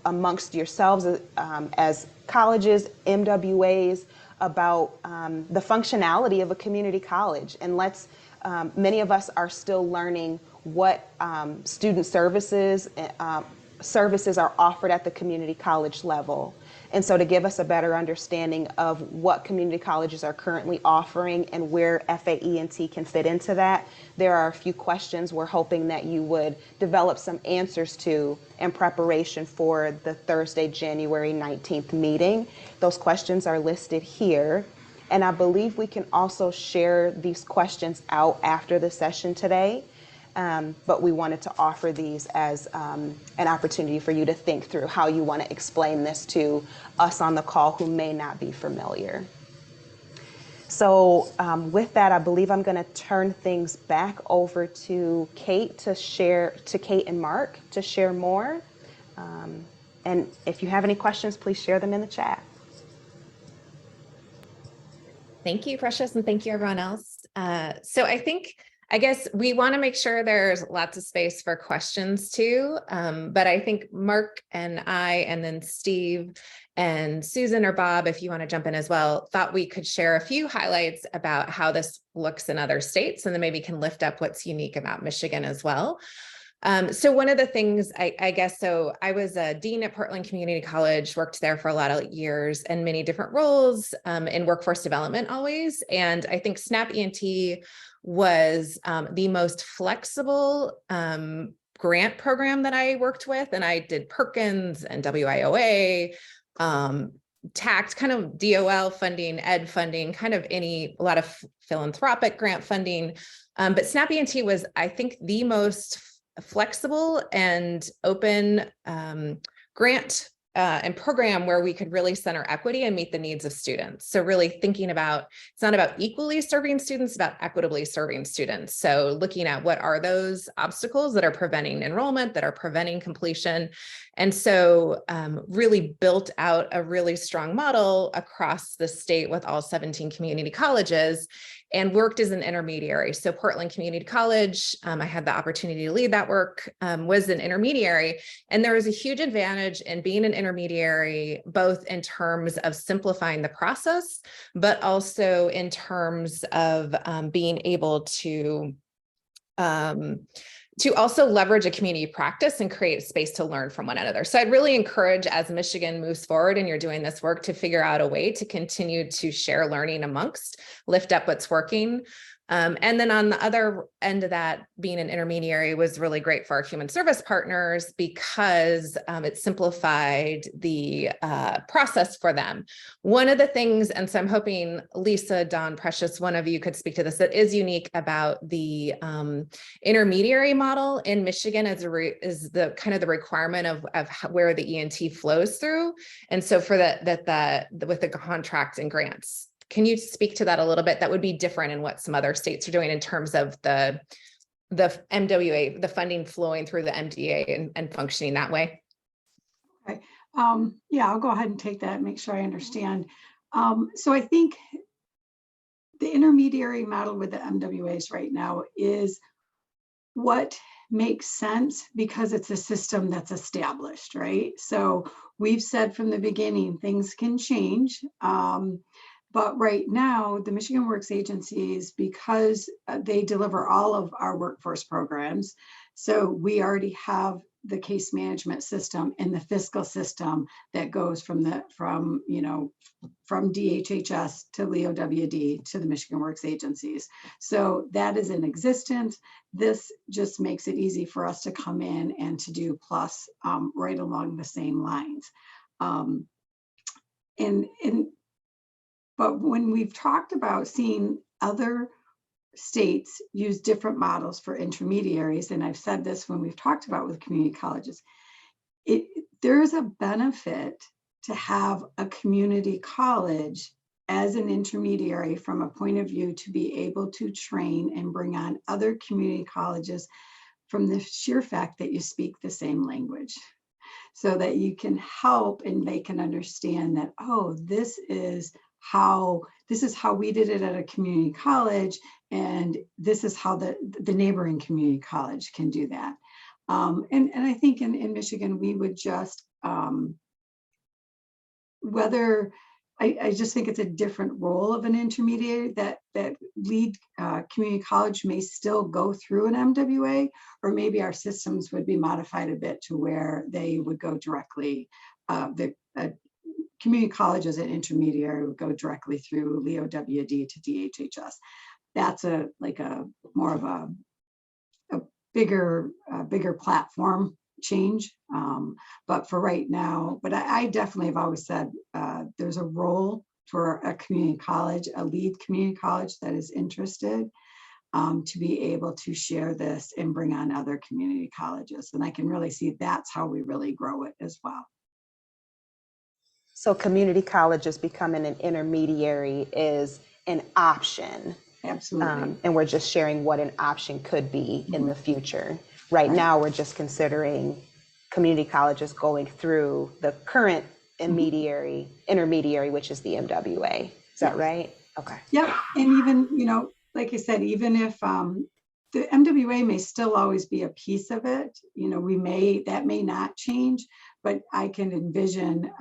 amongst yourselves as colleges, MWAs, about the functionality of a community college. And many of us are still learning what student services are offered at the community college level. And so to give us a better understanding of what community colleges are currently offering and where FAE&T can fit into that, there are a few questions we're hoping that you would develop some answers to in preparation for the Thursday, January 19th meeting. Those questions are listed here. And I believe we can also share these questions out after the session today. But we wanted to offer these as an opportunity for you to think through how you want to explain this to us on the call who may not be familiar. So with that, I believe I'm going to turn things back over to Kate Kate and Mark to share more. And if you have any questions, please share them in the chat. Thank you, Precious, and thank you, everyone else. So I guess we want to make sure there's lots of space for questions too. But I think Mark and I, and then Steve and Susan or Bob, if you want to jump in as well, thought we could share a few highlights about how this looks in other states, and then maybe can lift up what's unique about Michigan as well. So one of the things so I was a dean at Portland Community College, worked there for a lot of years and many different roles in workforce development always. And I think SNAP-E&T was the most flexible grant program that I worked with. And I did Perkins and WIOA, TACT, kind of DOL funding, ed funding, kind of a lot of philanthropic grant funding. But SNAP-E&T was, I think, the most flexible and open grant and program where we could really center equity and meet the needs of students. So really thinking about, it's not about equally serving students, it's about equitably serving students. So looking at what are those obstacles that are preventing enrollment, that are preventing completion. And so really built out a really strong model across the state with all 17 community colleges and worked as an intermediary. So Portland Community College, I had the opportunity to lead that work, was an intermediary. And there was a huge advantage in being an intermediary, both in terms of simplifying the process, but also in terms of being able to also leverage a community practice and create space to learn from one another. So I'd really encourage, as Michigan moves forward and you're doing this work, to figure out a way to continue to share learning amongst, lift up what's working. And then on the other end of that, being an intermediary was really great for our human service partners because it simplified the process for them. One of the things, and so I'm hoping Lisa, Dawn, Precious, one of you could speak to this, that is unique about the intermediary model in Michigan is the kind of the requirement of where the E&T flows through. And so for with the contract and grants Can you speak to that a little bit? That would be different in what some other states are doing in terms of the MWA, the funding flowing through the MDA and functioning that way. Okay. Yeah, I'll go ahead and take that and make sure I understand. So I think the intermediary model with the MWAs right now is what makes sense because it's a system that's established, right? So we've said from the beginning, things can change. But right now, the Michigan Works agencies, because they deliver all of our workforce programs, so we already have the case management system and the fiscal system that goes from DHHS to LEOWD to the Michigan Works agencies. So that is in existence. This just makes it easy for us to come in and to do plus right along the same lines. But when we've talked about seeing other states use different models for intermediaries, and I've said this when we've talked about with community colleges, there's a benefit to have a community college as an intermediary from a point of view to be able to train and bring on other community colleges from the sheer fact that you speak the same language, so that you can help and they can understand that, oh, this is how we did it at a community college, and this is how the neighboring community college can do that. And I think in Michigan, we would just, I just think it's a different role of an intermediary that lead community college may still go through an MWA, or maybe our systems would be modified a bit to where they would go directly, community college as an intermediary would go directly through LEOWD to DHHS. That's more of a bigger platform change. But for right now, but I definitely have always said there's a role for a community college, a lead community college that is interested to be able to share this and bring on other community colleges. And I can really see that's how we really grow it as well. So community colleges becoming an intermediary is an option. Absolutely. And we're just sharing what an option could be in the future. Right now, we're just considering community colleges going through the current intermediary, which is the MWA. Is that right? Okay. Yeah. And even, like I said, even if the MWA may still always be a piece of it, that may not change, but I can envision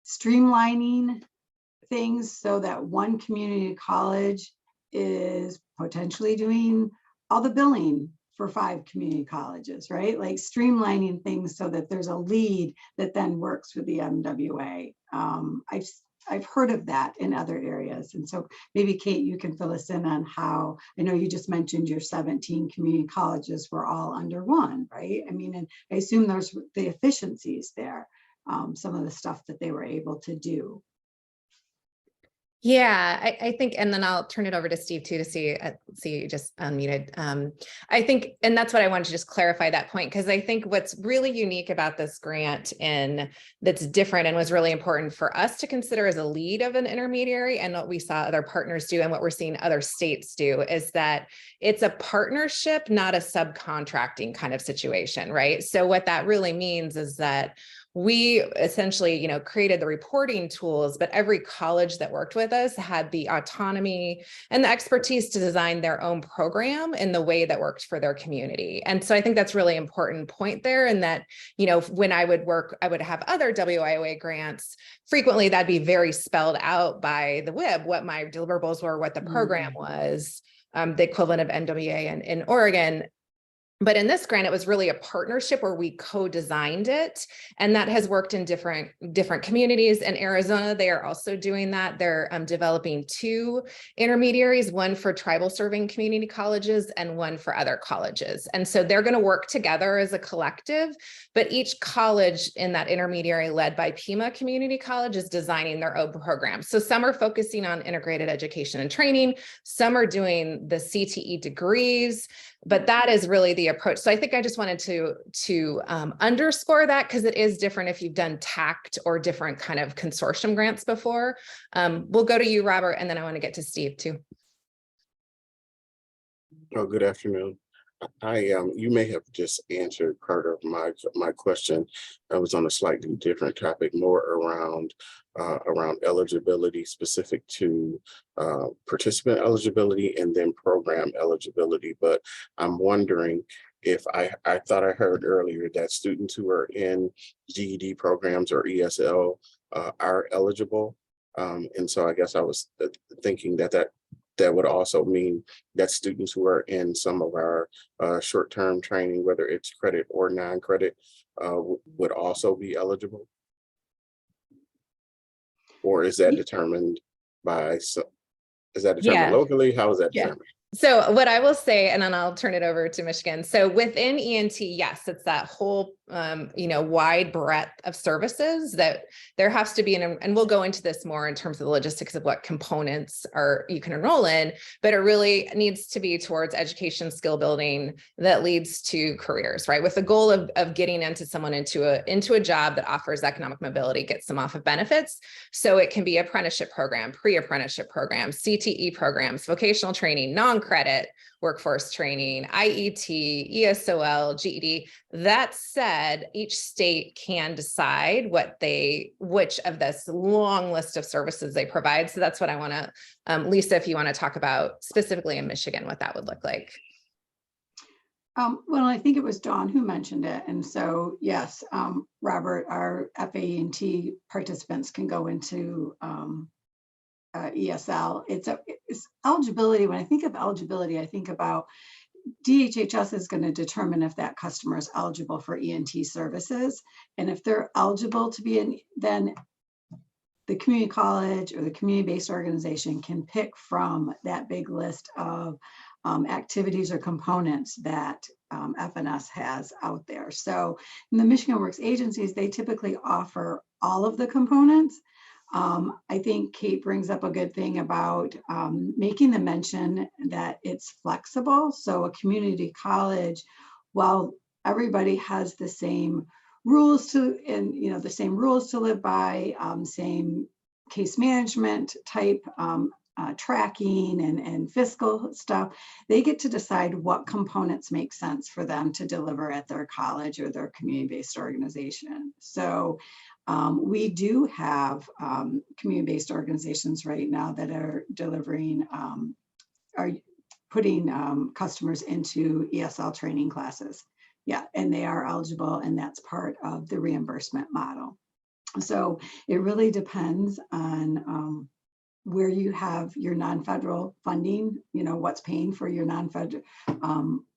streamlining things so that one community college is potentially doing all the billing for 5 community colleges, right? Like streamlining things so that there's a lead that then works with the MWA. I've heard of that in other areas. And so maybe Kate, you can fill us in on how, I know you just mentioned your 17 community colleges were all under one, right? I mean, and I assume there's the efficiencies there, some of the stuff that they were able to do. Yeah, I think, and then I'll turn it over to Steve too, to see you just unmuted. I think, and that's what I wanted to just clarify that point, because I think what's really unique about this grant and that's different and was really important for us to consider as a lead of an intermediary, and what we saw other partners do and what we're seeing other states do, is that it's a partnership, not a subcontracting kind of situation, right? So what that really means is that we essentially, created the reporting tools, but every college that worked with us had the autonomy and the expertise to design their own program in the way that worked for their community. And so I think that's really important point there. And that, when I would work, I would have other WIOA grants. Frequently, that'd be very spelled out by the WIB, what my deliverables were, what the program was, the equivalent of NWA in Oregon. But in this grant, it was really a partnership where we co-designed it, and that has worked in different communities. In Arizona, they are also doing that. They're developing 2 intermediaries, one for tribal serving community colleges and one for other colleges. And so they're going to work together as a collective, but each college in that intermediary led by Pima Community College is designing their own programs. So some are focusing on integrated education and training, some are doing the CTE degrees, but that is really the approach. So I think I just wanted to underscore that, because it is different if you've done TACT or different kind of consortium grants before. We'll go to you, Robert, and then I want to get to Steve too. Oh, good afternoon. You may have just answered part of my question. I was on a slightly different topic, more around eligibility specific to participant eligibility and then program eligibility. But I'm wondering if I thought I heard earlier that students who are in GED programs or ESL are eligible. And so I guess I was thinking that would also mean that students who are in some of our short-term training, whether it's credit or non-credit, would also be eligible? Or is that determined by, is that determined locally? How is that determined? So what I will say, and then I'll turn it over to Michigan. So within ENT, yes, it's that whole, wide breadth of services that there has to be, and we'll go into this more in terms of the logistics of what components you can enroll in, but it really needs to be towards education, skill building that leads to careers, right? With the goal of getting someone into a job that offers economic mobility, gets them off of benefits. So it can be apprenticeship program, pre-apprenticeship programs, CTE programs, vocational training, non-credit workforce training, IET, ESOL, GED. That said, each state can decide which of this long list of services they provide. So that's what I want to, Lisa, if you want to talk about specifically in Michigan, what that would look like. Well, I think it was Dawn who mentioned it. And so, yes, Robert, our FAE&T participants can go into ESL. It's eligibility. When I think of eligibility, I think about DHHS is going to determine if that customer is eligible for ENT services. And if they're eligible to be in, then the community college or the community-based organization can pick from that big list of activities or components that FNS has out there. So in the Michigan Works agencies, they typically offer all of the components. I think Kate brings up a good thing about making the mention that it's flexible. So a community college, while everybody has the same rules to live by, same case management type tracking and fiscal stuff, they get to decide what components make sense for them to deliver at their college or their community-based organization. So we do have community-based organizations right now that are delivering, are putting customers into ESL training classes. Yeah, and they are eligible, and that's part of the reimbursement model. So it really depends on where you have your non-federal funding, what's paying for your non-federal,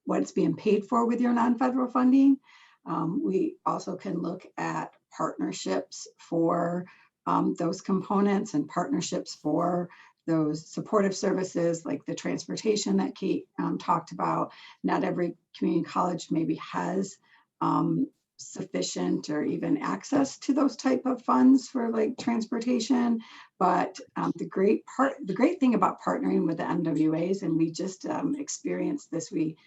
what's being paid for with your non-federal funding. We also can look at partnerships for those components and partnerships for those supportive services like the transportation that Kate talked about. Not every community college maybe has sufficient or even access to those type of funds for like transportation. But the great thing about partnering with the MWAs, and we just experienced this, we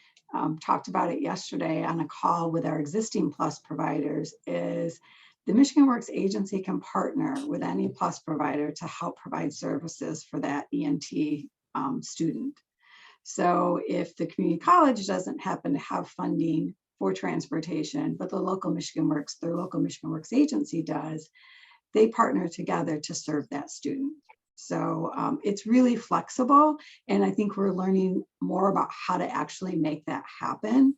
talked about it yesterday on a call with our existing PLUS providers, is the Michigan Works agency can partner with any PLUS provider to help provide services for that ENT student. So if the community college doesn't happen to have funding for transportation, but their local Michigan Works agency does, they partner together to serve that student. So it's really flexible. And I think we're learning more about how to actually make that happen.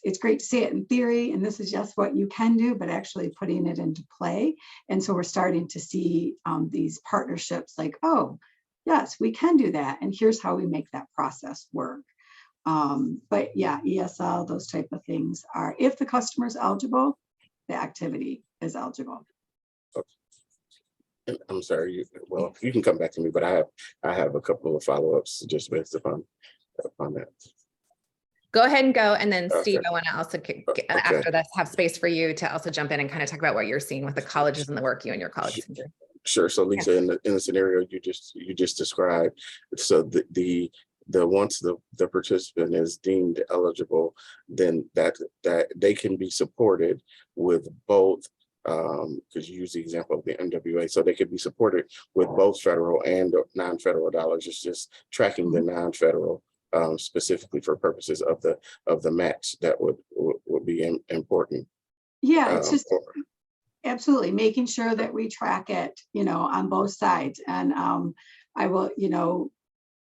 It's great to see it in theory, and this is just what you can do, but actually putting it into play. And so we're starting to see these partnerships like, oh, yes, we can do that. And here's how we make that process work. But yeah, ESL, those type of things are, if the customer is eligible, the activity is eligible. I'm sorry, you can come back to me, but I have a couple of follow-ups just based upon that. Go ahead and go. And then Steve, Okay. I want to also, after this, have space for you to also jump in and kind of talk about what you're seeing with the colleges and the work you and your colleagues can do. Sure. So Lisa, in the scenario you just described, so the once the participant is deemed eligible, then that they can be supported with both, because you use the example of the MWA, so they could be supported with both federal and non-federal dollars. It's just tracking the non-federal specifically for purposes of the match that would be important. Yeah, it's just absolutely making sure that we track it, on both sides. And I will,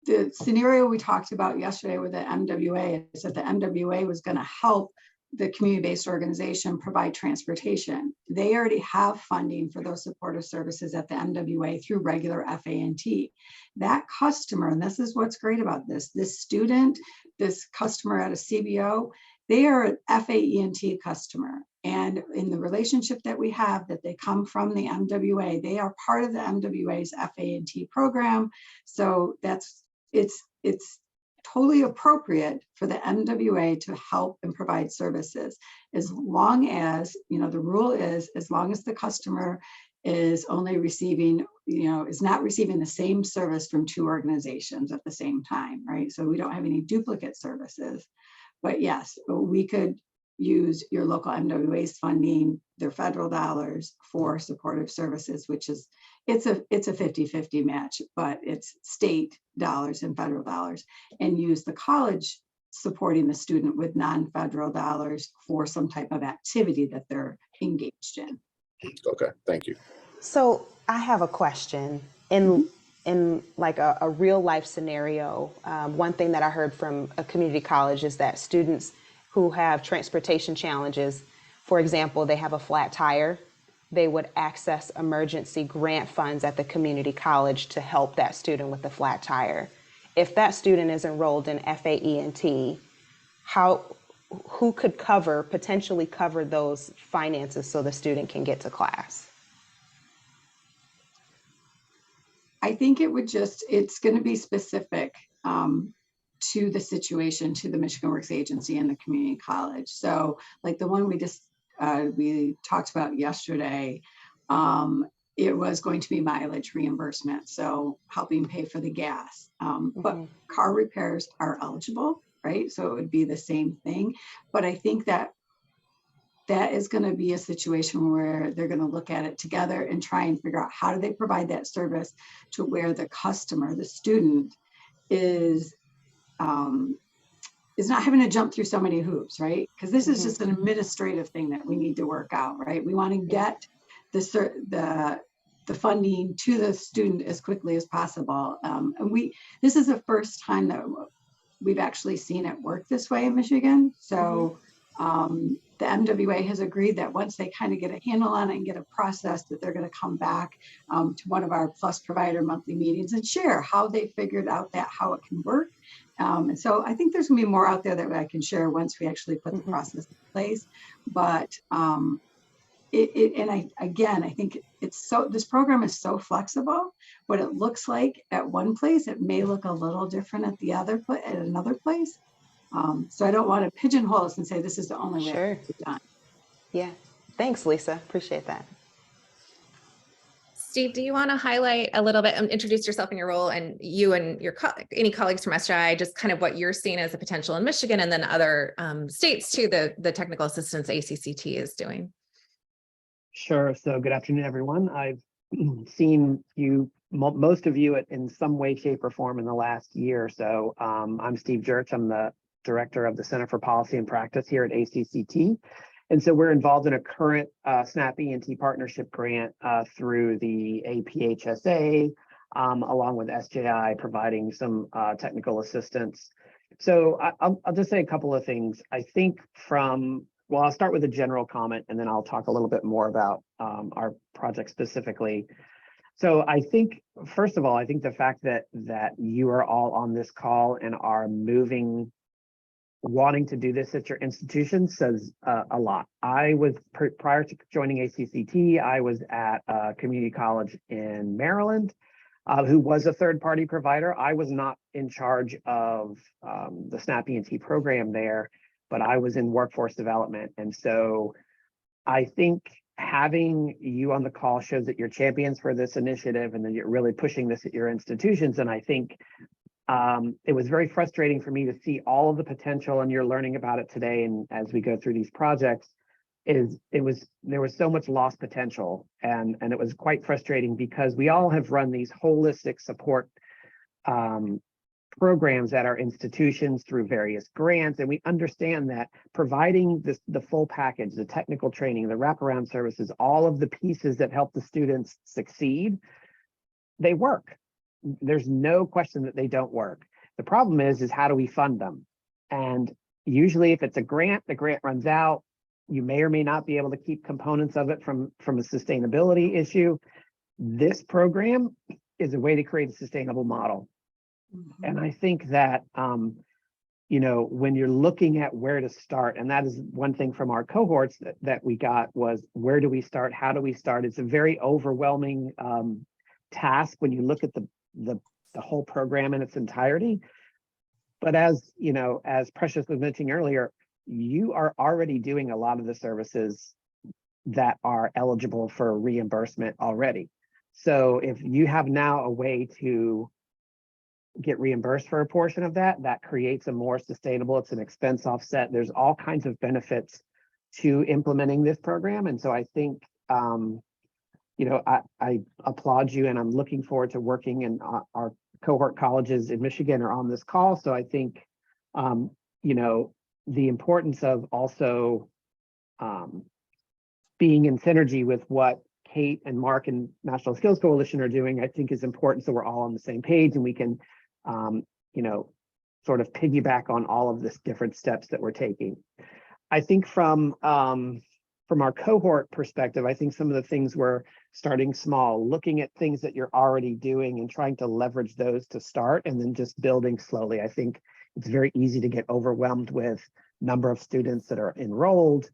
the scenario we talked about yesterday with the MWA is that the MWA was going to help the community-based organization provide transportation. They already have funding for those supportive services at the MWA through regular FAE&T. That customer, and this is what's great about this student, this customer at a CBO, they are an FAE&T customer. And in the relationship that we have, that they come from the MWA, they are part of the MWA's FAE&T program. So it's totally appropriate for the MWA to help and provide services, as long as, the rule is, as long as the customer is only receiving, is not receiving the same service from two organizations at the same time, right? So we don't have any duplicate services. But yes, we could use your local MWA's funding, their federal dollars for supportive services, which is, it's a 50-50 match, but it's state dollars and federal dollars, and use the college supporting the student with non-federal dollars for some type of activity that they're engaged in. Okay, thank you. So I have a question. In like a real life scenario, one thing that I heard from a community college is that students who have transportation challenges, for example, they have a flat tire, they would access emergency grant funds at the community college to help that student with the flat tire. If that student is enrolled in FAE&T, who could potentially cover those finances so the student can get to class? I think it's going to be specific to the situation, to the Michigan Works Agency and the community college. So like the one we talked about yesterday, it was going to be mileage reimbursement. So helping pay for the gas, but car repairs are eligible, right? So it would be the same thing. But I think that is going to be a situation where they're going to look at it together and try and figure out how do they provide that service to where the customer, the student, is not having to jump through so many hoops, right? Because this is just an administrative thing that we need to work out, right? We want to get the funding to the student as quickly as possible. And this is the first time that we've actually seen it work this way in Michigan. So the MWA has agreed that once they kind of get a handle on it and get a process, that they're going to come back to one of our Plus Provider monthly meetings and share how they figured out how it can work. And so I think there's going to be more out there that I can share once we actually put the process in place. But I think this program is so flexible. What it looks like at one place, it may look a little different at another place. So I don't want to pigeonhole us and say this is the only way it's done. Yeah. Thanks, Lisa. Appreciate that. Steve, do you want to highlight a little bit, introduce yourself and your role, and you and your any colleagues from SJI, just kind of what you're seeing as a potential in Michigan and then other states too, the technical assistance ACCT is doing? Sure. So good afternoon, everyone. I've seen most of you in some way, shape, or form in the last year or so. I'm Steve Jerch. I'm the director of the Center for Policy and Practice here at ACCT. And so we're involved in a current SNAP E&T partnership grant through the APHSA, along with SJI providing some technical assistance. So I'll just say a couple of things. I think I'll start with a general comment, and then I'll talk a little bit more about our project specifically. So I think, first of all, I think the fact that you are all on this call and are wanting to do this at your institution says a lot. I was, prior to joining ACCT, I was at a community college in Maryland, who was a third-party provider. I was not in charge of the SNAP E&T program there, but I was in workforce development. And so I think having you on the call shows that you're champions for this initiative and that you're really pushing this at your institutions. And I think it was very frustrating for me to see all of the potential, and you're learning about it today. And as we go through these projects, there was so much lost potential, and it was quite frustrating because we all have run these holistic support programs at our institutions through various grants, and we understand that providing the full package, the technical training, the wraparound services, all of the pieces that help the students succeed, they work. There's no question that they don't work. The problem is how do we fund them? And usually if it's a grant, the grant runs out. You may or may not be able to keep components of it from a sustainability issue. This program is a way to create a sustainable model. Mhm. And I think that, you know, when you're looking at where to start, and that is one thing from our cohorts that we got was, where do we start? How do we start? It's a very overwhelming task when you look at the whole program in its entirety. But as you know, as Precious was mentioning earlier, you are already doing a lot of the services that are eligible for reimbursement already. So if you have now a way to get reimbursed for a portion of that, that creates a more sustainable, it's an expense offset. There's all kinds of benefits to implementing this program. And so I think, you know, I applaud you, and I'm looking forward to working, and our cohort colleges in Michigan are on this call. So I think, you know, the importance of also being in synergy with what Kate and Mark and National Skills Coalition are doing, I think is important. So we're all on the same page, and we can, you know, sort of piggyback on all of this different steps that we're taking. I think from our cohort perspective, I think some of the things we're starting small, looking at things that you're already doing and trying to leverage those to start, and then just building slowly. I think it's very easy to get overwhelmed with number of students that are enrolled.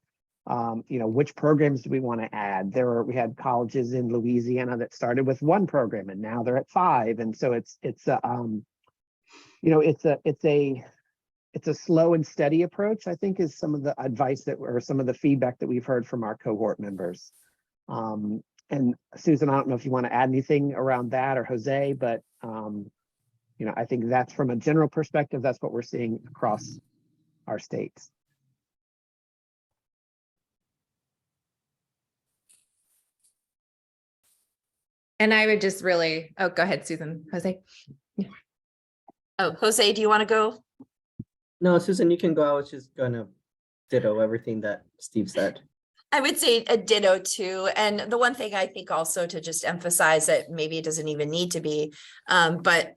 You know, which programs do we want to add? We had colleges in Louisiana that started with one program, and now they're at 5. And so it's you know, it's a slow and steady approach, I think, is some of the advice or some of the feedback that we've heard from our cohort members. And Susan, I don't know if you want to add anything around that, or Jose, but you know, I think that's from a general perspective, that's what we're seeing across our states. And I would just really, oh, go ahead, Susan. Jose. Oh, Jose, do you want to go? No, Susan, you can go. I was just gonna ditto everything that Steve said. I would say a ditto too. And the one thing I think also to just emphasize that maybe it doesn't even need to be, but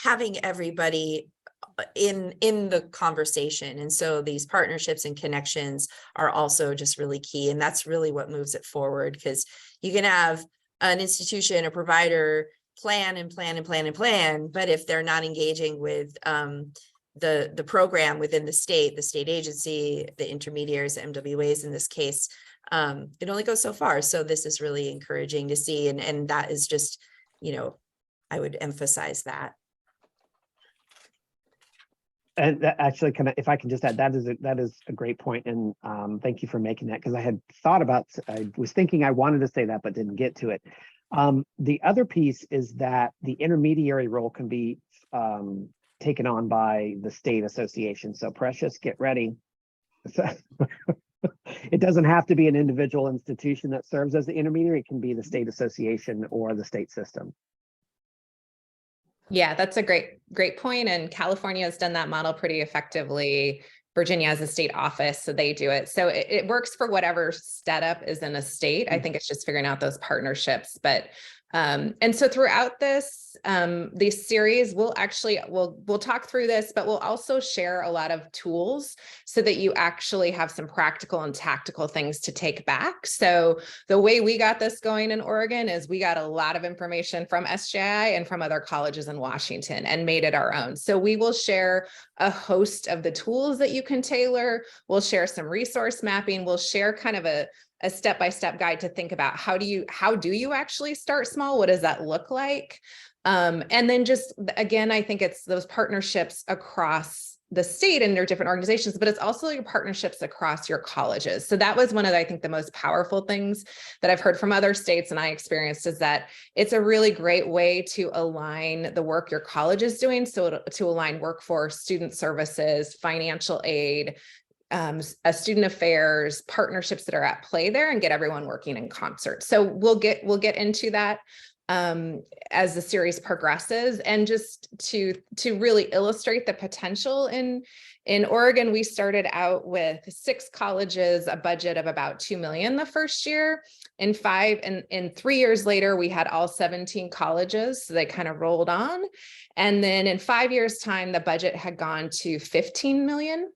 having everybody in the conversation. And so these partnerships and connections are also just really key. And that's really what moves it forward, because you can have an institution, a provider plan and plan and plan and plan, but if they're not engaging with the program within the state agency, the intermediaries, the MWAs in this case, it only goes so far. So this is really encouraging to see. And that is just, you know, I would emphasize that. And that actually, if I can just add, that is a great point. And thank you for making that, because I was thinking I wanted to say that, but didn't get to it. The other piece is that the intermediary role can be taken on by the state association. So Precious, get ready. It doesn't have to be an individual institution that serves as the intermediary. It can be the state association or the state system. Yeah, that's a great point. And California has done that model pretty effectively. Virginia has a state office, so they do it. So it works for whatever setup is in a state. I think it's just figuring out those partnerships. But and so throughout this series, we'll talk through this, but we'll also share a lot of tools so that you actually have some practical and tactical things to take back. So the way we got this going in Oregon is we got a lot of information from SJI and from other colleges in Washington and made it our own. So we will share a host of the tools that you can tailor. We'll share some resource mapping. We'll share kind of a step-by-step guide to think about how do you actually start small? What does that look like? And then just, again, I think it's those partnerships across the state and their different organizations, but it's also your partnerships across your colleges. So that was one of, I think, the most powerful things that I've heard from other states and I experienced, is that it's a really great way to align the work your college is doing. So to align workforce, student services, financial aid, student affairs, partnerships that are at play there, and get everyone working in concert. So we'll get into that as the series progresses. And just to really illustrate the potential in Oregon, we started out with 6 colleges, a budget of about 2 million the first year. In 3 years later, we had all 17 colleges. So they kind of rolled on. And then in 5 years' time, the budget had gone to 15 million.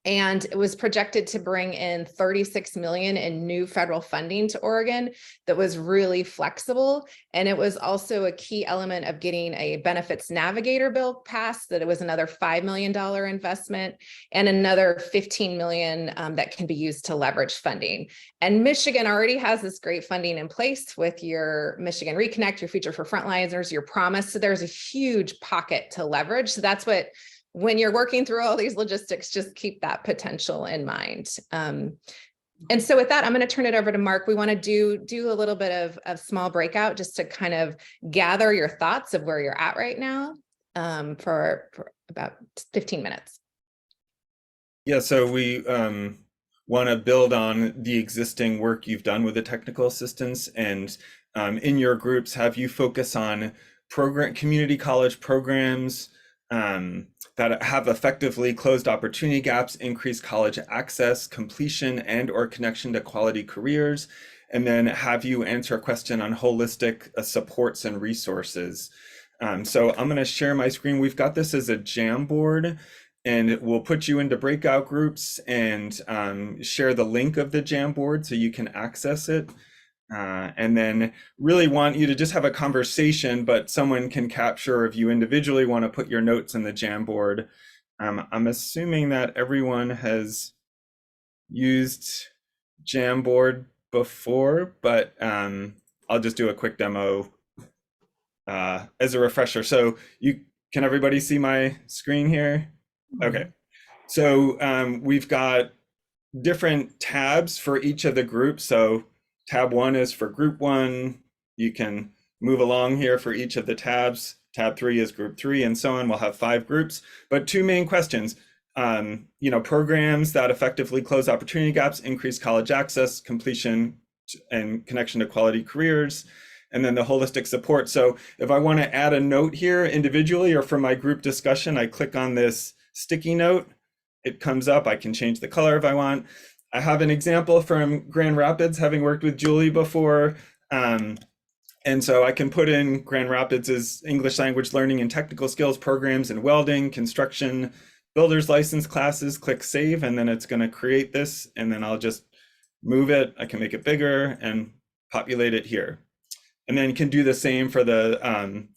And it was projected to bring in 36 million in new federal funding to Oregon that was really flexible. And it was also a key element of getting a benefits navigator bill passed, that it was another $5 million investment and another 15 million that can be used to leverage funding. And Michigan already has this great funding in place with your Michigan Reconnect, your Future for Frontliners, your Promise. So there's a huge pocket to leverage. So that's what, when you're working through all these logistics, just keep that potential in mind. And so with that, I'm going to turn it over to Mark. We want to do a little bit of small breakout just to kind of gather your thoughts of where you're at right now for about 15 minutes. Yeah, so we want to build on the existing work you've done with the technical assistance, and in your groups, have you focus on community college programs that have effectively closed opportunity gaps, increased college access, completion, and or connection to quality careers, and then have you answer a question on holistic supports and resources. So I'm going to share my screen. We've got this as a Jamboard, and we'll put you into breakout groups and share the link of the Jamboard so you can access it. And then really want you to just have a conversation, but someone can capture if you individually want to put your notes in the Jamboard. I'm assuming that everyone has used Jamboard before, but I'll just do a quick demo as a refresher. So can everybody see my screen here? Okay, so we've got different tabs for each of the groups. So tab 1 is for group 1. You can move along here for each of the tabs. Tab 3 is group 3, and so on. We'll have 5 groups, but 2 main questions. Programs that effectively close opportunity gaps, increase college access, completion, and connection to quality careers, and then the holistic support. So if I want to add a note here individually or for my group discussion, I click on this sticky note. It comes up. I can change the color if I want. I have an example from Grand Rapids, having worked with Julie before. And so I can put in Grand Rapids as English language learning and technical skills programs in welding, construction, builder's license classes, click save, and then it's going to create this. And then I'll just move it. I can make it bigger and populate it here. And then can do the same for the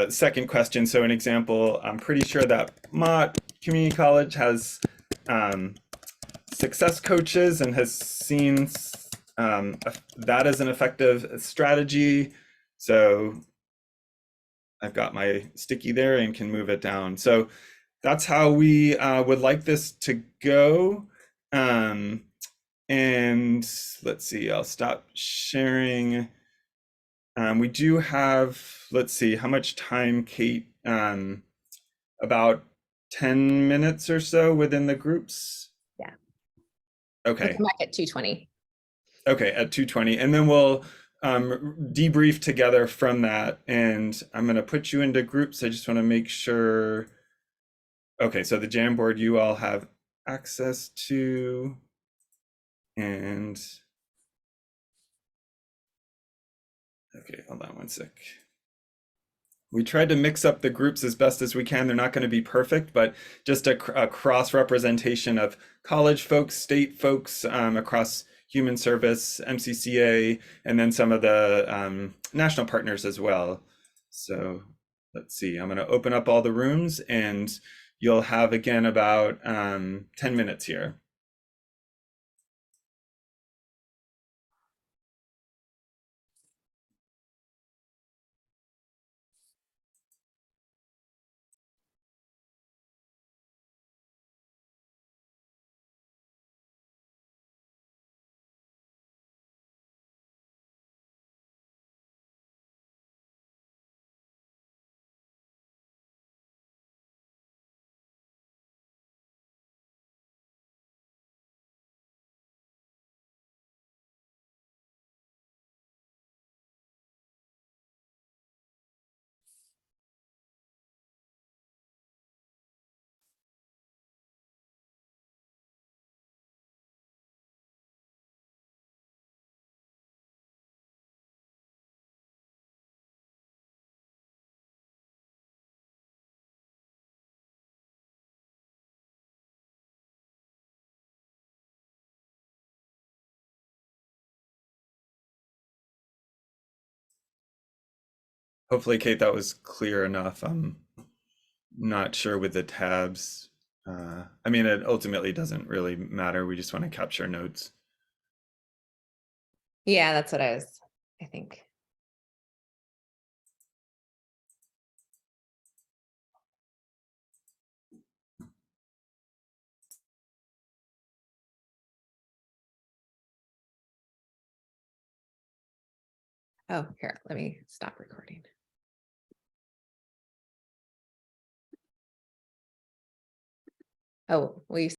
second question. So an example, I'm pretty sure that Mott Community College has success coaches and has seen that as an effective strategy. So I've got my sticky there and can move it down. So that's how we would like this to go. And let's see, I'll stop sharing. We do have, let's see, how much time, Kate? About 10 minutes or so within the groups. Yeah. Okay. We'll come back at 2:20. Okay, at 2:20, and then we'll debrief together from that. And I'm going to put you into groups. I just want to make sure. Okay, so the Jamboard you all have access to, and okay, hold on one sec. We tried to mix up the groups as best as we can. They're not going to be perfect, but just a cross representation of college folks, state folks across human service, MCCA, and then some of the national partners as well. So let's see, I'm going to open up all the rooms, and you'll have again about 10 minutes here. Hopefully, Kate, that was clear enough. I'm not sure with the tabs. I mean, it ultimately doesn't really matter. We just want to capture notes. Yeah, that's what I think. Oh, here, let me stop recording. Oh, will you